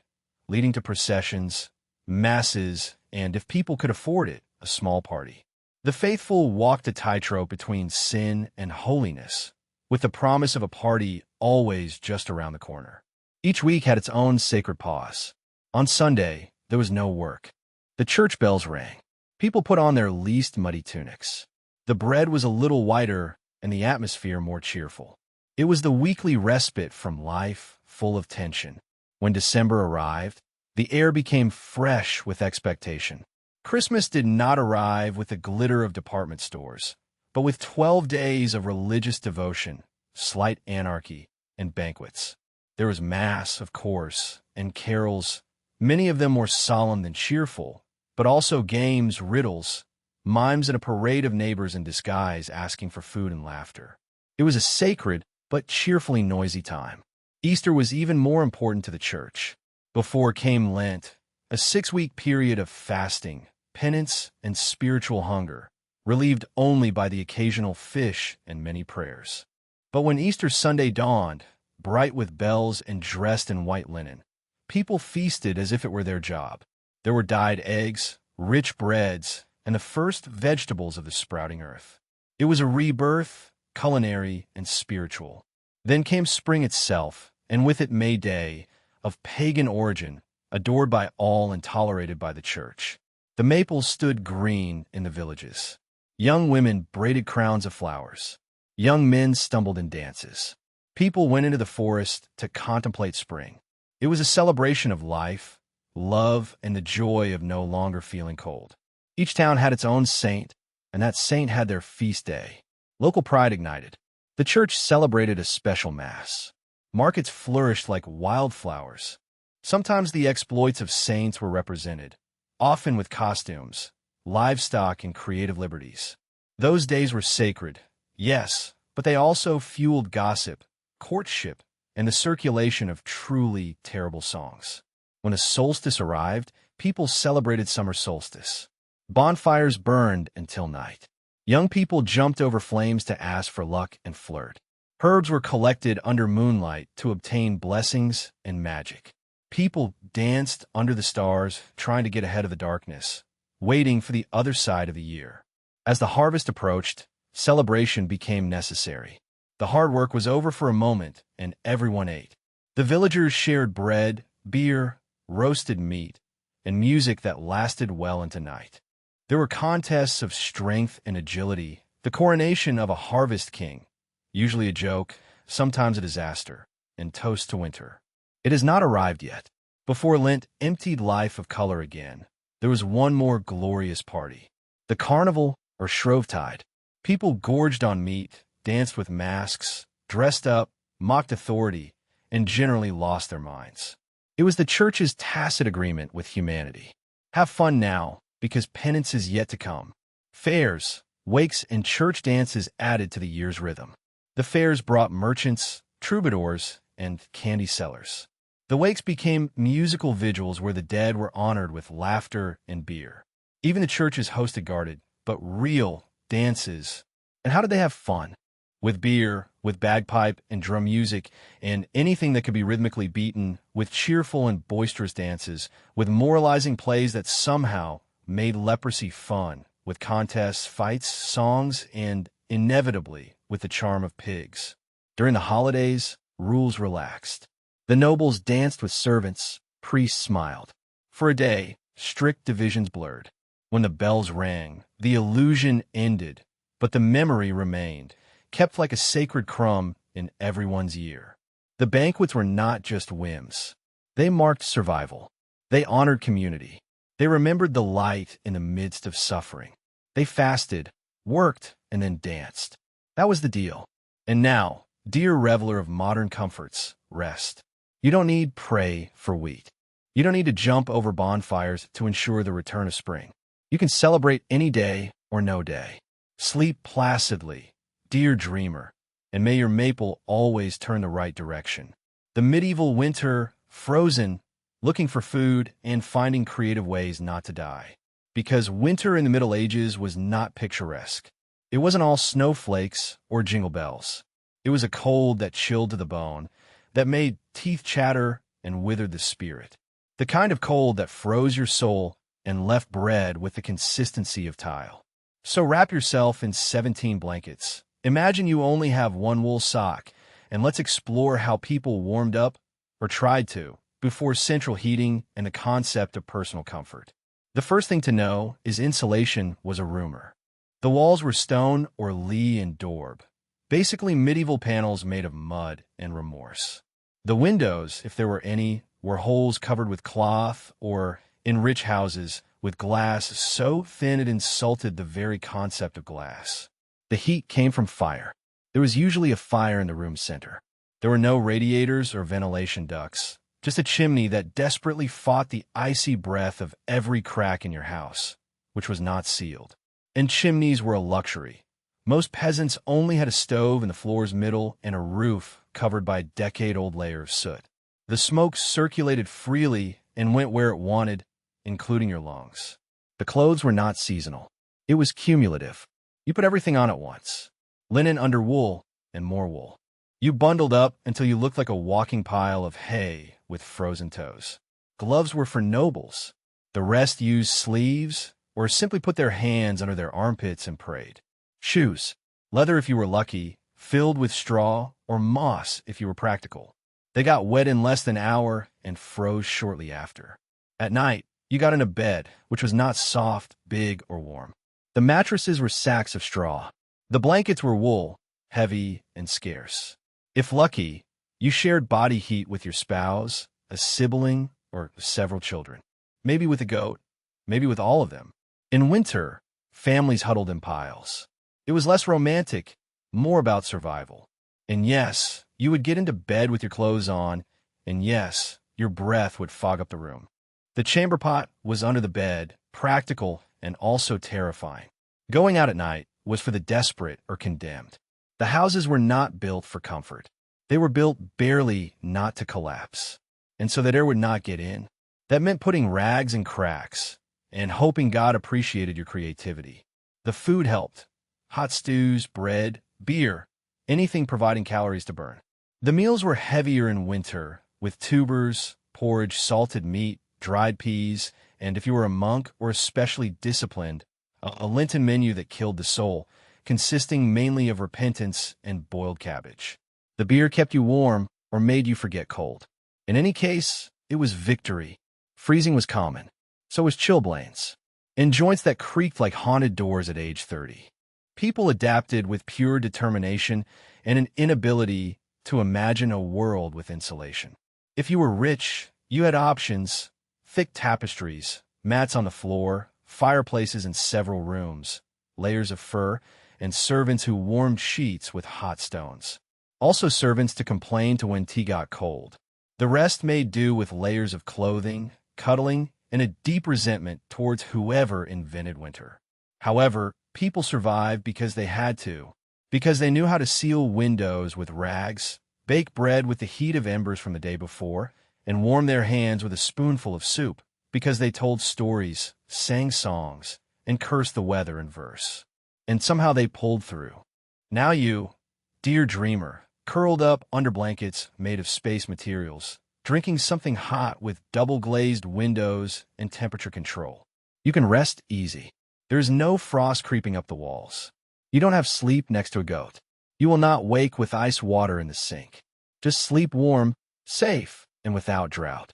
leading to processions, masses, and, if people could afford it, a small party. The faithful walked a tightrope between sin and holiness, with the promise of a party always just around the corner. Each week had its own sacred pause. On Sunday, there was no work. The church bells rang. People put on their least muddy tunics. The bread was a little whiter and the atmosphere more cheerful. It was the weekly respite from life full of tension. When December arrived, the air became fresh with expectation. Christmas did not arrive with the glitter of department stores, but with 12 days of religious devotion, slight anarchy, and banquets. There was Mass, of course, and carols, many of them more solemn than cheerful, but also games, riddles, mimes, and a parade of neighbors in disguise asking for food and laughter. It was a sacred but cheerfully noisy time. Easter was even more important to the church. Before came Lent, a 6-week period of fasting, penance, and spiritual hunger, relieved only by the occasional fish and many prayers. But when Easter Sunday dawned, bright with bells and dressed in white linen, people feasted as if it were their job. There were dyed eggs, rich breads, and the first vegetables of the sprouting earth. It was a rebirth, culinary and spiritual. Then came spring itself, and with it May Day, of pagan origin, adored by all and tolerated by the church. The maples stood green in the villages. Young women braided crowns of flowers. Young men stumbled in dances. People went into the forest to contemplate spring. It was a celebration of life, love, and the joy of no longer feeling cold. Each town had its own saint, and that saint had their feast day. Local pride ignited. The church celebrated a special mass. Markets flourished like wildflowers. Sometimes the exploits of saints were represented, often with costumes, livestock, and creative liberties. Those days were sacred, yes, but they also fueled gossip, courtship, and the circulation of truly terrible songs. When a solstice arrived, people celebrated summer solstice. Bonfires burned until night. Young people jumped over flames to ask for luck and flirt. Herbs were collected under moonlight to obtain blessings and magic. People danced under the stars, trying to get ahead of the darkness, waiting for the other side of the year. As the harvest approached, celebration became necessary. The hard work was over for a moment, and everyone ate. The villagers shared bread, beer, roasted meat, and music that lasted well into night. There were contests of strength and agility, the coronation of a harvest king, usually a joke, sometimes a disaster, and toast to winter. It has not arrived yet. Before Lent emptied life of color again, there was one more glorious party. The carnival, or Shrovetide. People gorged on meat, danced with masks, dressed up, mocked authority, and generally lost their minds. It was the church's tacit agreement with humanity. Have fun now, because penance is yet to come. Fairs, wakes, and church dances added to the year's rhythm. The fairs brought merchants, troubadours, and candy sellers. The wakes became musical vigils where the dead were honored with laughter and beer. Even the churches hosted guarded, but real, dances. And how did they have fun? With beer, with bagpipe and drum music, and anything that could be rhythmically beaten, with cheerful and boisterous dances, with moralizing plays that somehow made leprosy fun, with contests, fights, songs, and, inevitably, with the charm of pigs. During the holidays, rules relaxed. The nobles danced with servants, priests smiled. For a day, strict divisions blurred. When the bells rang, the illusion ended, but the memory remained, kept like a sacred crumb in everyone's year. The banquets were not just whims. They marked survival. They honored community. They remembered the light in the midst of suffering. They fasted, worked, and then danced. That was the deal. And now, dear reveler of modern comforts, rest. You don't need pray for wheat. You don't need to jump over bonfires to ensure the return of spring. You can celebrate any day or no day. Sleep placidly, dear dreamer, and may your maple always turn the right direction. The medieval winter, frozen, looking for food, and finding creative ways not to die. Because winter in the Middle Ages was not picturesque. It wasn't all snowflakes or jingle bells. It was a cold that chilled to the bone, that made teeth chatter and withered the spirit. The kind of cold that froze your soul and left bread with the consistency of tile. So wrap yourself in 17 blankets. Imagine you only have one wool sock, and let's explore how people warmed up, or tried to, before central heating and the concept of personal comfort. The first thing to know is insulation was a rumor. The walls were stone or lea and daub, basically medieval panels made of mud and remorse. The windows, if there were any, were holes covered with cloth or, in rich houses, with glass so thin it insulted the very concept of glass. The heat came from fire. There was usually a fire in the room's center. There were no radiators or ventilation ducts, just a chimney that desperately fought the icy breath of every crack in your house, which was not sealed. And chimneys were a luxury. Most peasants only had a stove in the floor's middle and a roof covered by a decade-old layer of soot. The smoke circulated freely and went where it wanted, including your lungs. The clothes were not seasonal. It was cumulative. You put everything on at once. Linen under wool and more wool. You bundled up until you looked like a walking pile of hay with frozen toes. Gloves were for nobles. The rest used sleeves or simply put their hands under their armpits and prayed. Shoes, leather if you were lucky, filled with straw, or moss if you were practical. They got wet in less than an hour and froze shortly after. At night, you got into bed, which was not soft, big, or warm. The mattresses were sacks of straw. The blankets were wool, heavy, and scarce. If lucky, you shared body heat with your spouse, a sibling, or several children. Maybe with a goat, maybe with all of them. In winter, families huddled in piles. It was less romantic, more about survival. And yes, you would get into bed with your clothes on, and yes, your breath would fog up the room. The chamber pot was under the bed, practical and also terrifying. Going out at night was for the desperate or condemned. The houses were not built for comfort. They were built barely not to collapse, and so that air would not get in. That meant putting rags in cracks and hoping God appreciated your creativity. The food helped. Hot stews, bread, beer, anything providing calories to burn. The meals were heavier in winter, with tubers, porridge, salted meat, dried peas, and if you were a monk or especially disciplined, a Lenten menu that killed the soul, consisting mainly of repentance and boiled cabbage. The beer kept you warm or made you forget cold. In any case, it was victory. Freezing was common. So was chilblains, and joints that creaked like haunted doors at age 30. People adapted with pure determination and an inability to imagine a world with insulation. If you were rich, you had options: thick tapestries, mats on the floor, fireplaces in several rooms, layers of fur, and servants who warmed sheets with hot stones. Also servants to complain to when tea got cold. The rest made do with layers of clothing, cuddling, and a deep resentment towards whoever invented winter. However, people survived because they had to, because they knew how to seal windows with rags, bake bread with the heat of embers from the day before, and warm their hands with a spoonful of soup, because they told stories, sang songs, and cursed the weather in verse. And somehow they pulled through. Now you, dear dreamer, curled up under blankets made of space materials, drinking something hot with double-glazed windows and temperature control. You can rest easy. There is no frost creeping up the walls. You don't have sleep next to a goat. You will not wake with ice water in the sink. Just sleep warm, safe, and without drought.